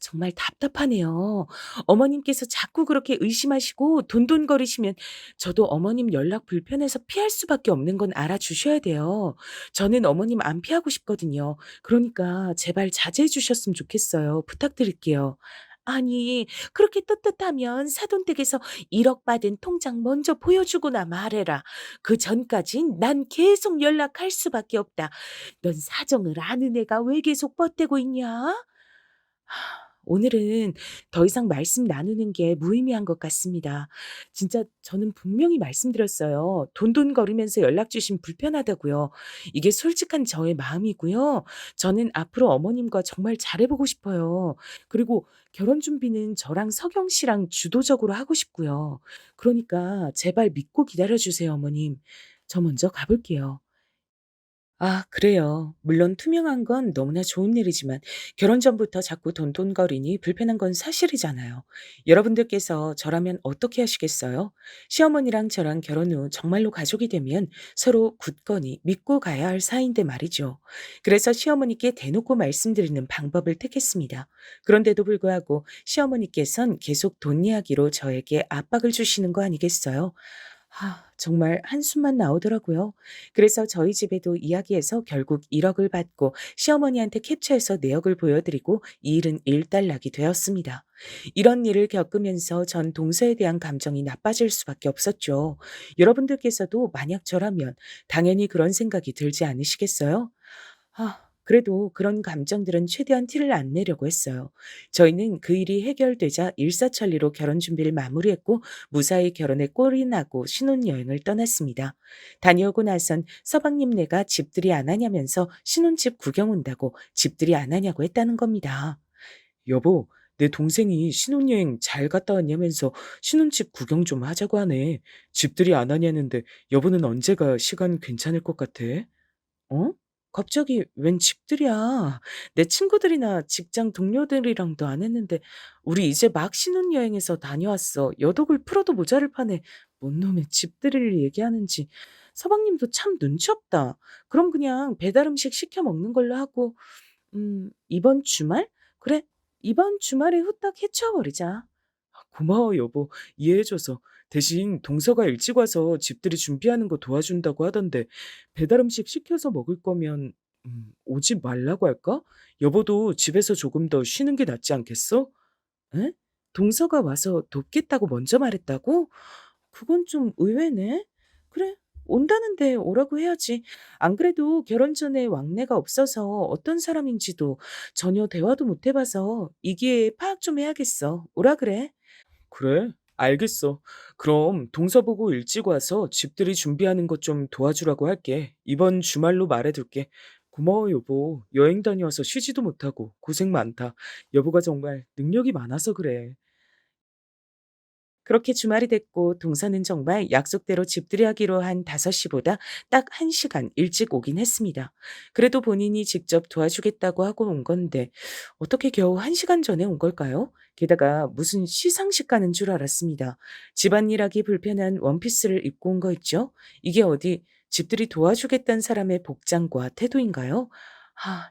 정말 답답하네요. 어머님께서 자꾸 그렇게 의심하시고 돈돈거리시면 저도 어머님 연락 불편해서 피할 수밖에 없는 건 알아주셔야 돼요. 저는 어머님 안 피하고 싶거든요. 그러니까 제발 자제해 주셨으면 좋겠어요. 부탁드릴게요. 아니, 그렇게 떳떳하면 사돈댁에서 1억 받은 통장 먼저 보여주고나 말해라. 그 전까진 난 계속 연락할 수밖에 없다. 넌 사정을 아는 애가 왜 계속 뻗대고 있냐? 오늘은 더 이상 말씀 나누는 게 무의미한 것 같습니다. 진짜 저는 분명히 말씀드렸어요. 돈돈거리면서 연락 주시면 불편하다고요. 이게 솔직한 저의 마음이고요. 저는 앞으로 어머님과 정말 잘해보고 싶어요. 그리고 결혼 준비는 저랑 서경 씨랑 주도적으로 하고 싶고요. 그러니까 제발 믿고 기다려주세요, 어머님. 저 먼저 가볼게요. 아, 그래요. 물론 투명한 건 너무나 좋은 일이지만 결혼 전부터 자꾸 돈돈거리니 불편한 건 사실이잖아요. 여러분들께서 저라면 어떻게 하시겠어요? 시어머니랑 저랑 결혼 후 정말로 가족이 되면 서로 굳건히 믿고 가야 할 사이인데 말이죠. 그래서 시어머니께 대놓고 말씀드리는 방법을 택했습니다. 그런데도 불구하고 시어머니께선 계속 돈 이야기로 저에게 압박을 주시는 거 아니겠어요? 정말 한숨만 나오더라고요. 그래서 저희 집에도 이야기해서 결국 1억을 받고 시어머니한테 캡처해서 내역을 보여드리고 이 일은 일단락이 되었습니다. 이런 일을 겪으면서 전 동서에 대한 감정이 나빠질 수밖에 없었죠. 여러분들께서도 만약 저라면 당연히 그런 생각이 들지 않으시겠어요? 그래도 그런 감정들은 최대한 티를 안 내려고 했어요. 저희는 그 일이 해결되자 일사천리로 결혼 준비를 마무리했고 무사히 결혼에 꼴이 나고 신혼여행을 떠났습니다. 다녀오고 나선 서방님네가 집들이 안 하냐면서 신혼집 구경 온다고 집들이 안 하냐고 했다는 겁니다. 여보, 내 동생이 신혼여행 잘 갔다 왔냐면서 신혼집 구경 좀 하자고 하네. 집들이 안 하냐는데 여보는 언제가 시간 괜찮을 것 같아? 어? 갑자기 웬 집들이야. 내 친구들이나 직장 동료들이랑도 안 했는데 우리 이제 막 신혼여행에서 다녀왔어. 여독을 풀어도 모자를 파네. 뭔 놈의 집들이를 얘기하는지. 서방님도 참 눈치 없다. 그럼 그냥 배달 음식 시켜 먹는 걸로 하고 이번 주말? 그래. 이번 주말에 후딱 해치워 버리자. 고마워 여보. 이해해 줘서. 대신 동서가 일찍 와서 집들이 준비하는 거 도와준다고 하던데 배달 음식 시켜서 먹을 거면 오지 말라고 할까? 여보도 집에서 조금 더 쉬는 게 낫지 않겠어? 에? 동서가 와서 돕겠다고 먼저 말했다고? 그건 좀 의외네. 그래, 온다는데 오라고 해야지. 안 그래도 결혼 전에 왕래가 없어서 어떤 사람인지도 전혀 대화도 못 해봐서 이 기회에 파악 좀 해야겠어. 오라 그래. 그래, 알겠어. 그럼 동서 보고 일찍 와서 집들이 준비하는 것 좀 도와주라고 할게. 이번 주말로 말해둘게. 고마워, 여보. 여행 다녀와서 쉬지도 못하고 고생 많다. 여보가 정말 능력이 많아서 그래. 그렇게 주말이 됐고 동서는 정말 약속대로 집들이 하기로 한 5시보다 딱 1시간 일찍 오긴 했습니다. 그래도 본인이 직접 도와주겠다고 하고 온 건데 어떻게 겨우 1시간 전에 온 걸까요? 게다가 무슨 시상식 가는 줄 알았습니다. 집안일 하기 불편한 원피스를 입고 온 거 있죠? 이게 어디 집들이 도와주겠다는 사람의 복장과 태도인가요?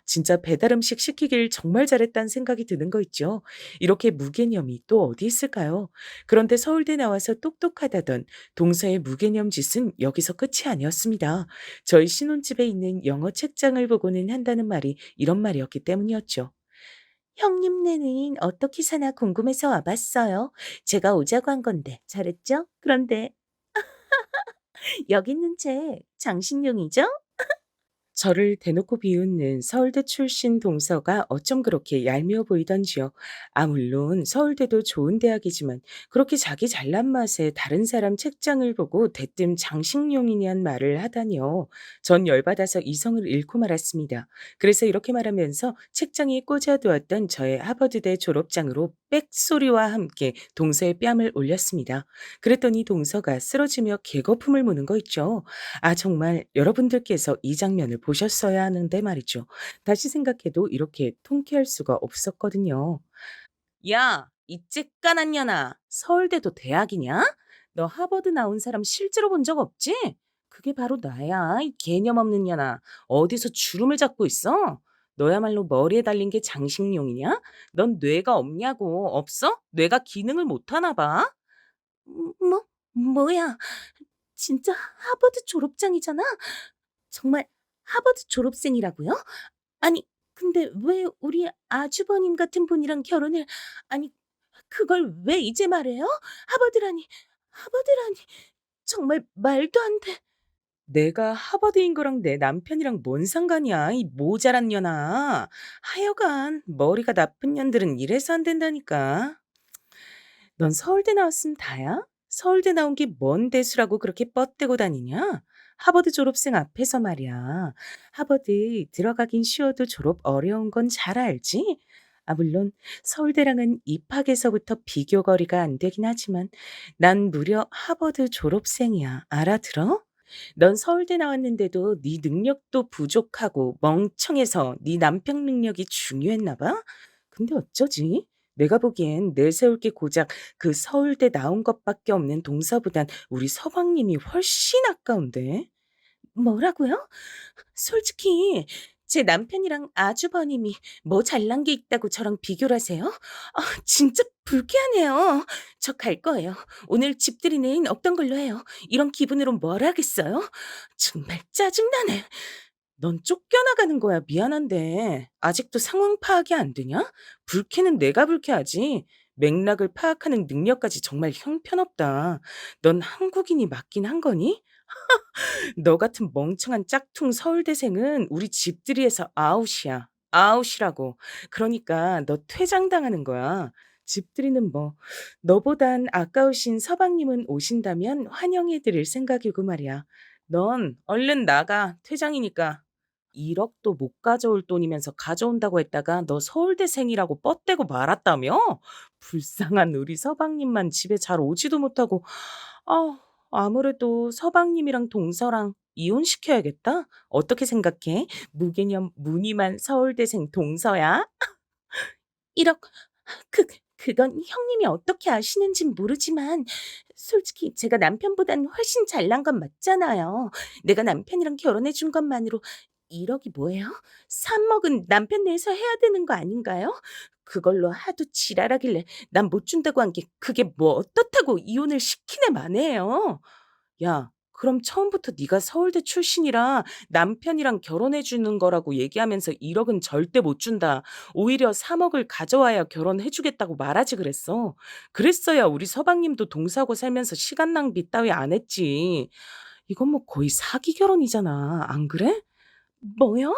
진짜 배달 음식 시키길 정말 잘했다는 생각이 드는 거 있죠. 이렇게 무개념이 또 어디 있을까요? 그런데 서울대 나와서 똑똑하다던 동서의 무개념 짓은 여기서 끝이 아니었습니다. 저희 신혼집에 있는 영어 책장을 보고는 한다는 말이 이런 말이었기 때문이었죠. 형님네는 어떻게 사나 궁금해서 와봤어요. 제가 오자고 한 건데 잘했죠? 그런데 여기 있는 책 장신용이죠? 저를 대놓고 비웃는 서울대 출신 동서가 어쩜 그렇게 얄미워 보이던지요. 물론 서울대도 좋은 대학이지만 그렇게 자기 잘난 맛에 다른 사람 책장을 보고 대뜸 장식용이냐는 말을 하다니요. 전 열받아서 이성을 잃고 말았습니다. 그래서 이렇게 말하면서 책장에 꽂아두었던 저의 하버드대 졸업장으로 빽소리와 함께 동서의 뺨을 올렸습니다. 그랬더니 동서가 쓰러지며 개거품을 무는 거 있죠. 정말 여러분들께서 이 장면을 보셨어야 하는데 말이죠. 다시 생각해도 이렇게 통쾌할 수가 없었거든요. 야, 이 쬐깐한 년아. 서울대도 대학이냐? 너 하버드 나온 사람 실제로 본 적 없지? 그게 바로 나야, 이 개념 없는 년아. 어디서 주름을 잡고 있어? 너야말로 머리에 달린 게 장식용이냐? 넌 뇌가 없냐고. 없어? 뇌가 기능을 못 하나 봐? 뭐? 뭐야? 진짜 하버드 졸업장이잖아? 정말 하버드 졸업생이라고요? 아니, 근데 왜 우리 아주버님 같은 분이랑 결혼을, 아니, 그걸 왜 이제 말해요? 하버드라니, 하버드라니, 정말 말도 안 돼. 내가 하버드인 거랑 내 남편이랑 뭔 상관이야, 이 모자란 년아. 하여간 머리가 나쁜 년들은 이래서 안 된다니까. 넌 서울대 나왔으면 다야? 서울대 나온 게 뭔 대수라고 그렇게 뻗대고 다니냐? 하버드 졸업생 앞에서 말이야. 하버드 들어가긴 쉬워도 졸업 어려운 건 잘 알지? 아, 물론 서울대랑은 입학에서부터 비교거리가 안 되긴 하지만 난 무려 하버드 졸업생이야. 알아들어? 넌 서울대 나왔는데도 네 능력도 부족하고 멍청해서 네 남편 능력이 중요했나 봐? 근데 어쩌지? 내가 보기엔 내세울 게 고작 그 서울대 나온 것밖에 없는 동서보단 우리 서방님이 훨씬 아까운데. 뭐라고요? 솔직히 제 남편이랑 아주버님이 뭐 잘난 게 있다고 저랑 비교를 하세요? 진짜 불쾌하네요. 저 갈 거예요. 오늘 집들이는 없던 걸로 해요. 이런 기분으로 뭘 하겠어요? 정말 짜증나네. 넌 쫓겨나가는 거야. 미안한데 아직도 상황 파악이 안 되냐? 불쾌는 내가 불쾌하지. 맥락을 파악하는 능력까지 정말 형편없다. 넌 한국인이 맞긴 한 거니? 너 같은 멍청한 짝퉁 서울대생은 우리 집들이에서 아웃이야. 아웃이라고. 그러니까 너 퇴장당하는 거야. 집들이는 뭐 너보단 아까우신 서방님은 오신다면 환영해 드릴 생각이고 말이야. 넌 얼른 나가. 퇴장이니까. 1억도 못 가져올 돈이면서 가져온다고 했다가 너 서울대생이라고 뻗대고 말았다며? 불쌍한 우리 서방님만 집에 잘 오지도 못하고. 아, 아무래도 서방님이랑 동서랑 이혼시켜야겠다? 어떻게 생각해? 무개념 무늬만 서울대생 동서야? 1억, 그, 그건 형님이 어떻게 아시는진 모르지만 솔직히 제가 남편보단 훨씬 잘난 건 맞잖아요. 내가 남편이랑 결혼해 준 것만으로 1억이 뭐예요? 3억은 남편 내에서 해야 되는 거 아닌가요? 그걸로 하도 지랄하길래 난 못 준다고 한 게 그게 뭐 어떻다고 이혼을 시키네 마네요. 야, 그럼 처음부터 네가 서울대 출신이라 남편이랑 결혼해 주는 거라고 얘기하면서 1억은 절대 못 준다. 오히려 3억을 가져와야 결혼해 주겠다고 말하지 그랬어. 그랬어야 우리 서방님도 동서하고 살면서 시간 낭비 따위 안 했지. 이건 뭐 거의 사기 결혼이잖아. 안 그래? 뭐요?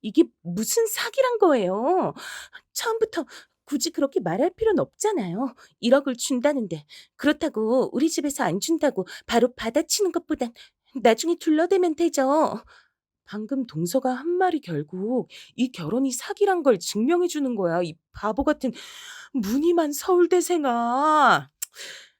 이게 무슨 사기란 거예요? 처음부터 굳이 그렇게 말할 필요는 없잖아요. 1억을 준다는데 그렇다고 우리 집에서 안 준다고 바로 받아치는 것보단 나중에 둘러대면 되죠. 방금 동서가 한 말이 결국 이 결혼이 사기란 걸 증명해 주는 거야. 이 바보 같은 무늬만 서울대생아.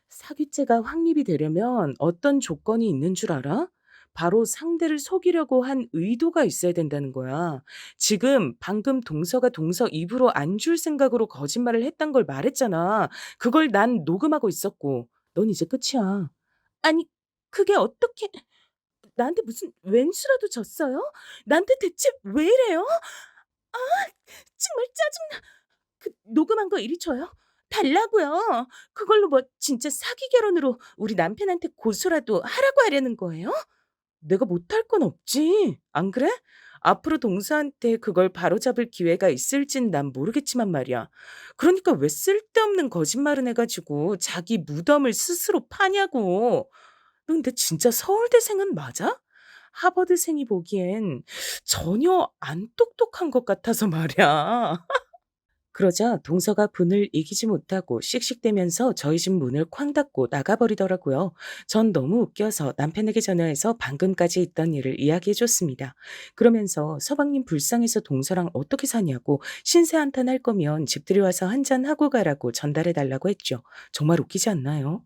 사기죄가 확립이 되려면 어떤 조건이 있는 줄 알아? 바로 상대를 속이려고 한 의도가 있어야 된다는 거야. 지금 방금 동서가 동서 입으로 안 줄 생각으로 거짓말을 했단 걸 말했잖아. 그걸 난 녹음하고 있었고. 넌 이제 끝이야. 아니, 그게 어떻게 나한테 무슨 왼수라도 졌어요? 나한테 대체 왜 이래요? 아, 정말 짜증나. 그 녹음한 거 이리 줘요. 달라고요. 그걸로 뭐 진짜 사기 결혼으로 우리 남편한테 고소라도 하라고 하려는 거예요? 내가 못할 건 없지. 안 그래? 앞으로 동서한테 그걸 바로잡을 기회가 있을진 난 모르겠지만 말이야. 그러니까 왜 쓸데없는 거짓말을 해가지고 자기 무덤을 스스로 파냐고. 너 근데 진짜 서울대생은 맞아? 하버드생이 보기엔 전혀 안 똑똑한 것 같아서 말이야. 그러자 동서가 분을 이기지 못하고 씩씩대면서 저희 집 문을 쾅 닫고 나가버리더라고요. 전 너무 웃겨서 남편에게 전화해서 방금까지 있던 일을 이야기해 줬습니다. 그러면서 서방님 불쌍해서 동서랑 어떻게 사냐고 신세 한탄 할 거면 집들이 와서 한잔 하고 가라고 전달해 달라고 했죠. 정말 웃기지 않나요?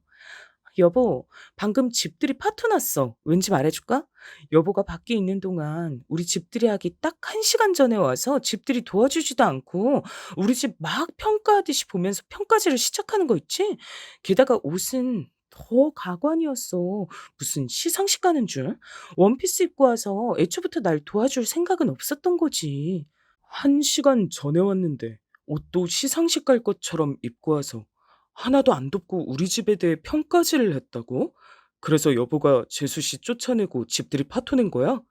여보, 방금 집들이 파토 났어. 왠지 말해줄까? 여보가 밖에 있는 동안 우리 집들이 하기 딱 1시간 전에 와서 집들이 도와주지도 않고 우리 집 막 평가하듯이 보면서 평가질을 시작하는 거 있지? 게다가 옷은 더 가관이었어. 무슨 시상식 가는 줄? 원피스 입고 와서 애초부터 날 도와줄 생각은 없었던 거지. 1시간 전에 왔는데 옷도 시상식 갈 것처럼 입고 와서 하나도 안 덥고 우리 집에 대해 평가질을 했다고? 그래서 여보가 재수 씨 쫓아내고 집들이 파토낸 거야?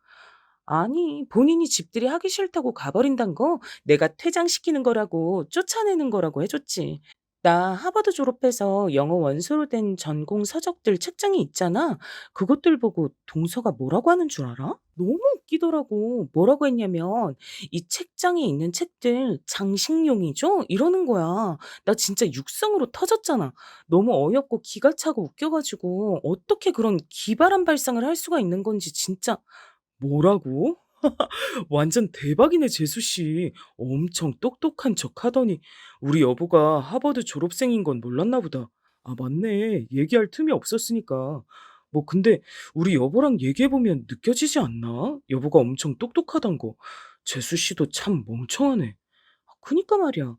아니, 본인이 집들이 하기 싫다고 가버린단 거 내가 퇴장시키는 거라고 쫓아내는 거라고 해줬지. 나 하버드 졸업해서 영어 원서로 된 전공 서적들 책장에 있잖아. 그것들 보고 동서가 뭐라고 하는 줄 알아? 너무 웃기더라고. 뭐라고 했냐면, 이 책장에 있는 책들 장식용이죠? 이러는 거야. 나 진짜 육성으로 터졌잖아. 너무 어이없고 기가 차고 웃겨가지고, 어떻게 그런 기발한 발상을 할 수가 있는 건지 진짜. 뭐라고? 완전 대박이네, 재수 씨. 엄청 똑똑한 척 하더니 우리 여보가 하버드 졸업생인 건 몰랐나 보다. 아, 맞네. 얘기할 틈이 없었으니까. 뭐 근데 우리 여보랑 얘기해보면 느껴지지 않나? 여보가 엄청 똑똑하단 거. 재수 씨도 참 멍청하네. 그니까 말이야.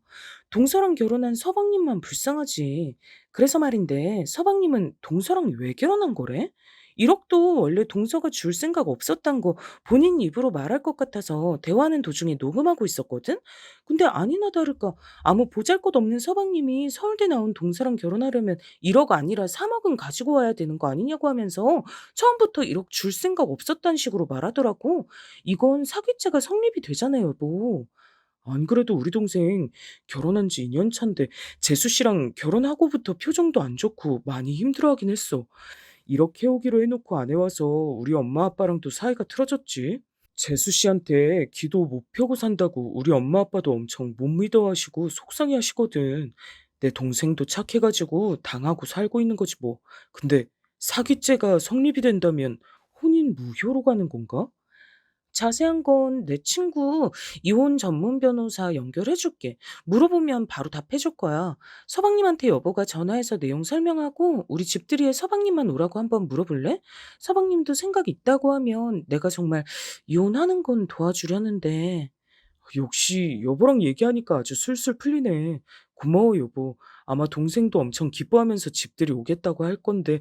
동서랑 결혼한 서방님만 불쌍하지. 그래서 말인데, 서방님은 동서랑 왜 결혼한 거래? 1억도 원래 동서가 줄 생각 없었단 거 본인 입으로 말할 것 같아서 대화하는 도중에 녹음하고 있었거든? 근데 아니나 다를까 아무 보잘것없는 서방님이 서울대 나온 동서랑 결혼하려면 1억 아니라 3억은 가지고 와야 되는 거 아니냐고 하면서 처음부터 1억 줄 생각 없었단 식으로 말하더라고. 이건 사기죄가 성립이 되잖아요, 여보. 안 그래도 우리 동생 결혼한 지 2년 차인데 재수 씨랑 결혼하고부터 표정도 안 좋고 많이 힘들어하긴 했어. 이렇게 오기로 해놓고 안 해와서 우리 엄마 아빠랑도 사이가 틀어졌지. 재수 씨한테 기도 못 펴고 산다고 우리 엄마 아빠도 엄청 못 믿어하시고 속상해 하시거든. 내 동생도 착해가지고 당하고 살고 있는 거지 뭐. 근데 사기죄가 성립이 된다면 혼인 무효로 가는 건가? 자세한 건 내 친구 이혼 전문 변호사 연결해 줄게. 물어보면 바로 답해 줄 거야. 서방님한테 여보가 전화해서 내용 설명하고 우리 집들이에 서방님만 오라고 한번 물어볼래? 서방님도 생각 있다고 하면 내가 정말 이혼하는 건 도와주려는데. 역시 여보랑 얘기하니까 아주 술술 풀리네. 고마워, 여보. 아마 동생도 엄청 기뻐하면서 집들이 오겠다고 할 건데,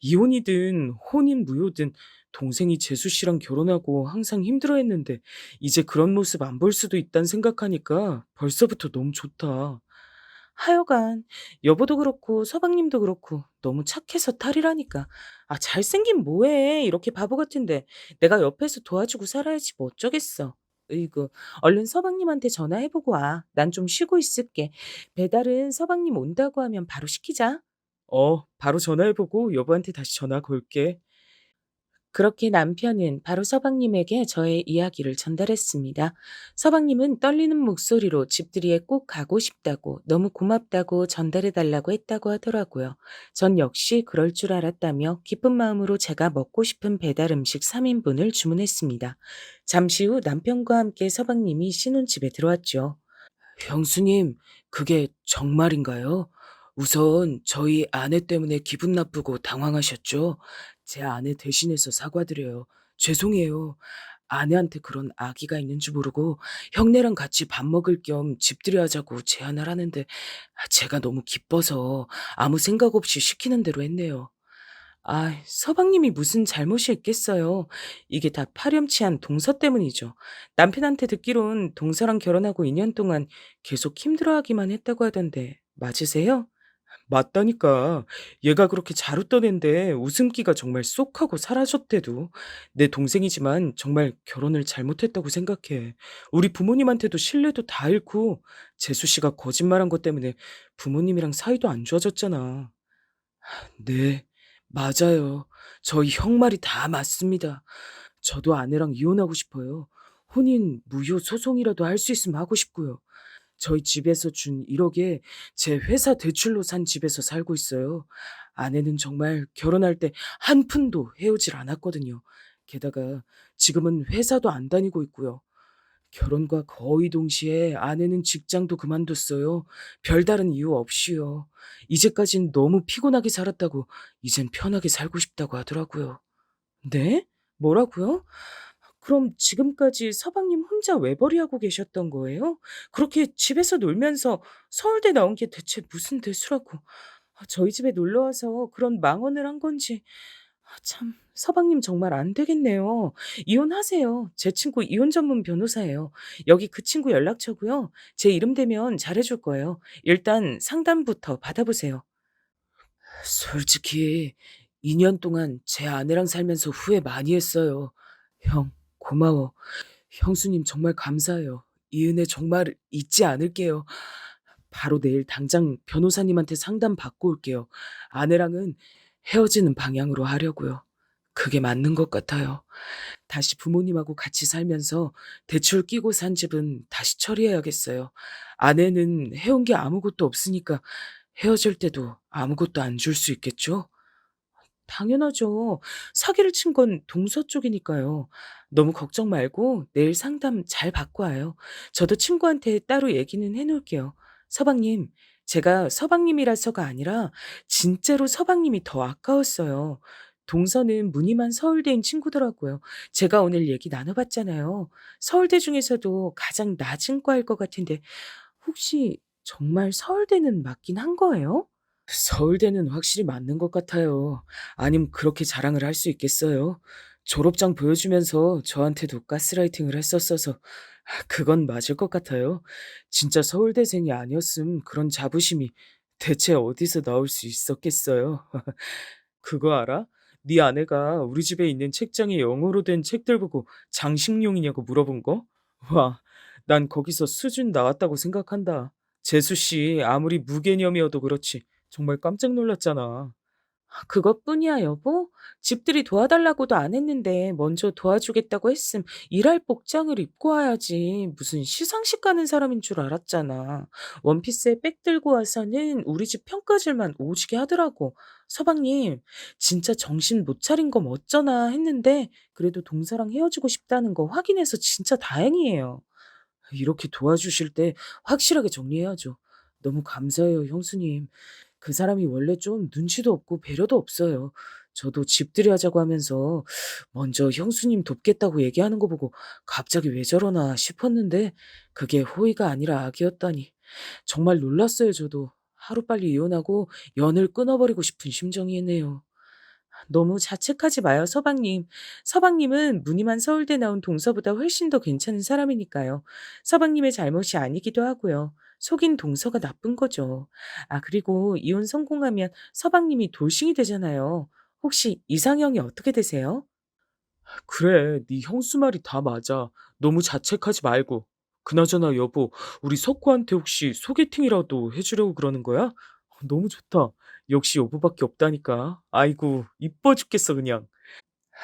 이혼이든 혼인 무효든 동생이 재수 씨랑 결혼하고 항상 힘들어했는데, 이제 그런 모습 안 볼 수도 있다는 생각하니까 벌써부터 너무 좋다. 하여간 여보도 그렇고 서방님도 그렇고 너무 착해서 탈이라니까. 아, 잘생긴 뭐해. 이렇게 바보 같은데. 내가 옆에서 도와주고 살아야지 뭐 어쩌겠어. 으이구, 얼른 서방님한테 전화해보고 와. 난 좀 쉬고 있을게. 배달은 서방님 온다고 하면 바로 시키자. 바로 전화해보고 여보한테 다시 전화 걸게. 그렇게 남편은 바로 서방님에게 저의 이야기를 전달했습니다. 서방님은 떨리는 목소리로 집들이에 꼭 가고 싶다고 너무 고맙다고 전달해달라고 했다고 하더라고요. 전 역시 그럴 줄 알았다며 기쁜 마음으로 제가 먹고 싶은 배달 음식 3인분을 주문했습니다. 잠시 후 남편과 함께 서방님이 신혼집에 들어왔죠. 형수님, 그게 정말인가요? 우선 저희 아내 때문에 기분 나쁘고 당황하셨죠? 제 아내 대신해서 사과드려요. 죄송해요. 아내한테 그런 악의가 있는 줄 모르고 형네랑 같이 밥 먹을 겸 집들이 하자고 제안을 하는데 제가 너무 기뻐서 아무 생각 없이 시키는 대로 했네요. 아, 서방님이 무슨 잘못이 있겠어요. 이게 다 파렴치한 동서 때문이죠. 남편한테 듣기론 동서랑 결혼하고 2년 동안 계속 힘들어하기만 했다고 하던데 맞으세요? 맞다니까. 얘가 그렇게 잘 웃던 앤데 웃음기가 정말 쏙 하고 사라졌대도. 내 동생이지만 정말 결혼을 잘못했다고 생각해. 우리 부모님한테도 신뢰도 다 잃고 재수 씨가 거짓말한 것 때문에 부모님이랑 사이도 안 좋아졌잖아. 네, 맞아요. 저희 형 말이 다 맞습니다. 저도 아내랑 이혼하고 싶어요. 혼인 무효 소송이라도 할 수 있으면 하고 싶고요. 저희 집에서 준 1억에 제 회사 대출로 산 집에서 살고 있어요. 아내는 정말 결혼할 때 한 푼도 헤어질 않았거든요. 게다가 지금은 회사도 안 다니고 있고요. 결혼과 거의 동시에 아내는 직장도 그만뒀어요. 별다른 이유 없이요. 이제까진 너무 피곤하게 살았다고 이젠 편하게 살고 싶다고 하더라고요. 네? 뭐라고요? 그럼 지금까지 서방님 혼자 외벌이하고 계셨던 거예요? 그렇게 집에서 놀면서 서울대 나온 게 대체 무슨 대수라고. 저희 집에 놀러 와서 그런 망언을 한 건지. 참, 서방님 정말 안 되겠네요. 이혼하세요. 제 친구 이혼 전문 변호사예요. 여기 그 친구 연락처고요. 제 이름 되면 잘해줄 거예요. 일단 상담부터 받아보세요. 솔직히 2년 동안 제 아내랑 살면서 후회 많이 했어요. 형, 고마워. 형수님 정말 감사해요. 이 은혜 정말 잊지 않을게요. 바로 내일 당장 변호사님한테 상담 받고 올게요. 아내랑은 헤어지는 방향으로 하려고요. 그게 맞는 것 같아요. 다시 부모님하고 같이 살면서 대출 끼고 산 집은 다시 처리해야겠어요. 아내는 해온 게 아무것도 없으니까 헤어질 때도 아무것도 안 줄 수 있겠죠? 당연하죠. 사기를 친 건 동서 쪽이니까요. 너무 걱정 말고 내일 상담 잘 받고 와요. 저도 친구한테 따로 얘기는 해 놓을게요. 서방님, 제가 서방님이라서가 아니라 진짜로 서방님이 더 아까웠어요. 동서는 무늬만 서울대인 친구더라고요. 제가 오늘 얘기 나눠봤잖아요. 서울대 중에서도 가장 낮은 과일 것 같은데 혹시 정말 서울대는 맞긴 한 거예요? 서울대는 확실히 맞는 것 같아요. 아님 그렇게 자랑을 할 수 있겠어요? 졸업장 보여주면서 저한테도 가스라이팅을 했었어서 그건 맞을 것 같아요. 진짜 서울대생이 아니었음 그런 자부심이 대체 어디서 나올 수 있었겠어요? 그거 알아? 네 아내가 우리 집에 있는 책장에 영어로 된 책들 보고 장식용이냐고 물어본 거? 와, 난 거기서 수준 나왔다고 생각한다. 재수 씨 아무리 무개념이어도 그렇지 정말 깜짝 놀랐잖아. 그것뿐이야, 여보? 집들이 도와달라고도 안 했는데 먼저 도와주겠다고 했음 일할 복장을 입고 와야지. 무슨 시상식 가는 사람인 줄 알았잖아. 원피스에 백 들고 와서는 우리 집 평가질만 오지게 하더라고. 서방님, 진짜 정신 못 차린 거 어쩌나 했는데 그래도 동서랑 헤어지고 싶다는 거 확인해서 진짜 다행이에요. 이렇게 도와주실 때 확실하게 정리해야죠. 너무 감사해요, 형수님. 그 사람이 원래 좀 눈치도 없고 배려도 없어요. 저도 집들이 하자고 하면서 먼저 형수님 돕겠다고 얘기하는 거 보고 갑자기 왜 저러나 싶었는데 그게 호의가 아니라 악이었다니. 정말 놀랐어요, 저도. 하루빨리 이혼하고 연을 끊어버리고 싶은 심정이네요. 너무 자책하지 마요, 서방님. 서방님은 무늬만 서울대 나온 동서보다 훨씬 더 괜찮은 사람이니까요. 서방님의 잘못이 아니기도 하고요. 속인 동서가 나쁜 거죠. 아, 그리고 이혼 성공하면 서방님이 돌싱이 되잖아요. 혹시 이상형이 어떻게 되세요? 그래, 네 형수 말이 다 맞아. 너무 자책하지 말고. 그나저나 여보, 우리 석호한테 혹시 소개팅이라도 해주려고 그러는 거야? 너무 좋다. 역시 여보밖에 없다니까. 아이고, 이뻐 죽겠어, 그냥.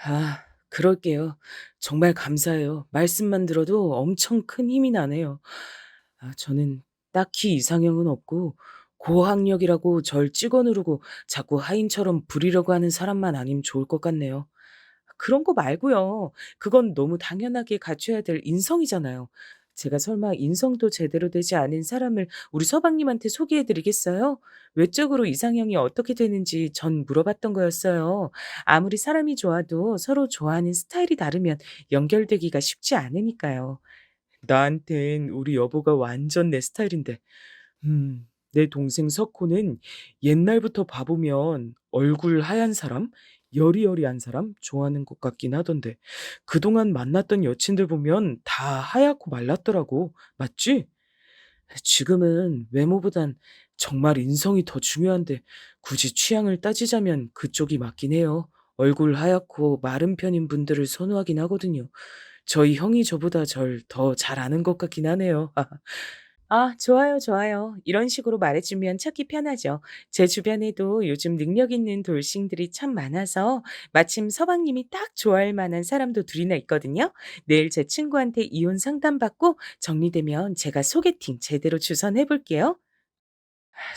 아, 그럴게요. 정말 감사해요. 말씀만 들어도 엄청 큰 힘이 나네요. 아, 저는 딱히 이상형은 없고, 고학력이라고 절 찍어 누르고 자꾸 하인처럼 부리려고 하는 사람만 아니면 좋을 것 같네요. 그런 거 말고요. 그건 너무 당연하게 갖춰야 될 인성이잖아요. 제가 설마 인성도 제대로 되지 않은 사람을 우리 서방님한테 소개해 드리겠어요? 외적으로 이상형이 어떻게 되는지 전 물어봤던 거였어요. 아무리 사람이 좋아도 서로 좋아하는 스타일이 다르면 연결되기가 쉽지 않으니까요. 나한텐 우리 여보가 완전 내 스타일인데. 내 동생 석호는 옛날부터 봐보면 얼굴 하얀 사람, 여리여리한 사람 좋아하는 것 같긴 하던데 그동안 만났던 여친들 보면 다 하얗고 말랐더라고. 맞지? 지금은 외모보단 정말 인성이 더 중요한데 굳이 취향을 따지자면 그쪽이 맞긴 해요. 얼굴 하얗고 마른 편인 분들을 선호하긴 하거든요. 저희 형이 저보다 절 더 잘 아는 것 같긴 하네요. 아, 좋아요, 좋아요. 이런 식으로 말해주면 찾기 편하죠. 제 주변에도 요즘 능력 있는 돌싱들이 참 많아서 마침 서방님이 딱 좋아할 만한 사람도 둘이나 있거든요. 내일 제 친구한테 이혼 상담받고 정리되면 제가 소개팅 제대로 주선해 볼게요.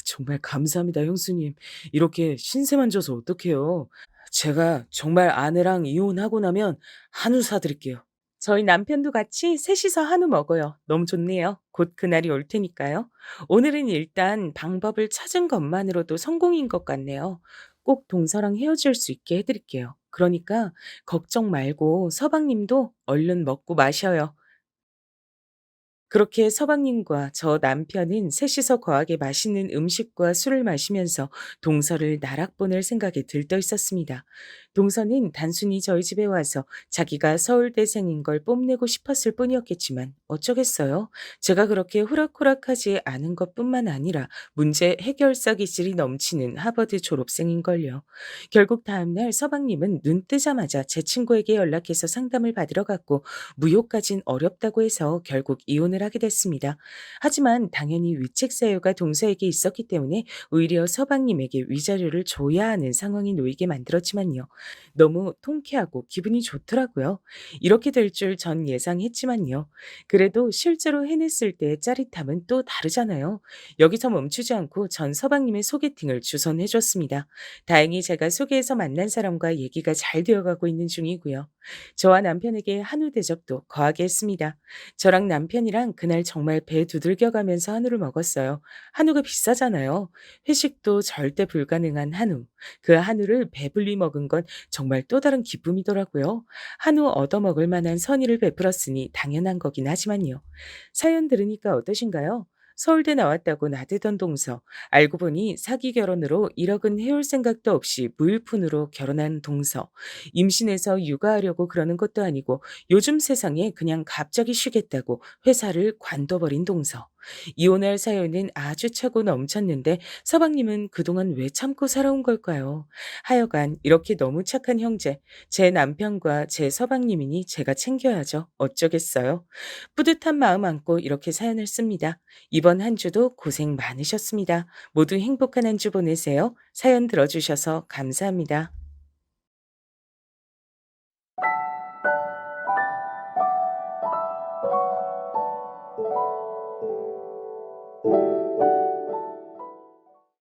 정말 감사합니다, 형수님. 이렇게 신세만 져서 어떡해요. 제가 정말 아내랑 이혼하고 나면 한우 사드릴게요. 저희 남편도 같이 셋이서 한우 먹어요. 너무 좋네요. 곧 그날이 올 테니까요. 오늘은 일단 방법을 찾은 것만으로도 성공인 것 같네요. 꼭 동서랑 헤어질 수 있게 해드릴게요. 그러니까 걱정 말고 서방님도 얼른 먹고 마셔요. 그렇게 서방님과 저 남편은 셋이서 거하게 맛있는 음식과 술을 마시면서 동서를 나락 보낼 생각에 들떠 있었습니다. 동서는 단순히 저희 집에 와서 자기가 서울대생인 걸 뽐내고 싶었을 뿐이었겠지만 어쩌겠어요. 제가 그렇게 호락호락하지 않은 것뿐만 아니라 문제 해결사 기질이 넘치는 하버드 졸업생인걸요. 결국 다음날 서방님은 눈 뜨자마자 제 친구에게 연락해서 상담을 받으러 갔고 무효까진 어렵다고 해서 결국 이혼을 하게 됐습니다. 하지만 당연히 위책 사유가 동서에게 있었기 때문에 오히려 서방님에게 위자료를 줘야 하는 상황이 놓이게 만들었지만요. 너무 통쾌하고 기분이 좋더라고요. 이렇게 될 줄 전 예상했지만요. 그래도 실제로 해냈을 때의 짜릿함은 또 다르잖아요. 여기서 멈추지 않고 전 서방님의 소개팅을 주선해 줬습니다. 다행히 제가 소개해서 만난 사람과 얘기가 잘 되어가고 있는 중이고요. 저와 남편에게 한우 대접도 거하게 했습니다. 저랑 남편이랑 그날 정말 배 두들겨 가면서 한우를 먹었어요. 한우가 비싸잖아요. 회식도 절대 불가능한 한우. 그 한우를 배불리 먹은 건 정말 또 다른 기쁨이더라고요. 한우 얻어먹을 만한 선의를 베풀었으니 당연한 거긴 하지만요. 사연 들으니까 어떠신가요? 서울대 나왔다고 나대던 동서. 알고 보니 사기 결혼으로 1억은 해올 생각도 없이 무일푼으로 결혼한 동서. 임신해서 육아하려고 그러는 것도 아니고 요즘 세상에 그냥 갑자기 쉬겠다고 회사를 관둬버린 동서. 이혼할 사연은 아주 차고 넘쳤는데 서방님은 그동안 왜 참고 살아온 걸까요? 하여간 이렇게 너무 착한 형제, 제 남편과 제 서방님이니 제가 챙겨야죠. 어쩌겠어요. 뿌듯한 마음 안고 이렇게 사연을 씁니다. 이번 한 주도 고생 많으셨습니다. 모두 행복한 한 주 보내세요. 사연 들어주셔서 감사합니다.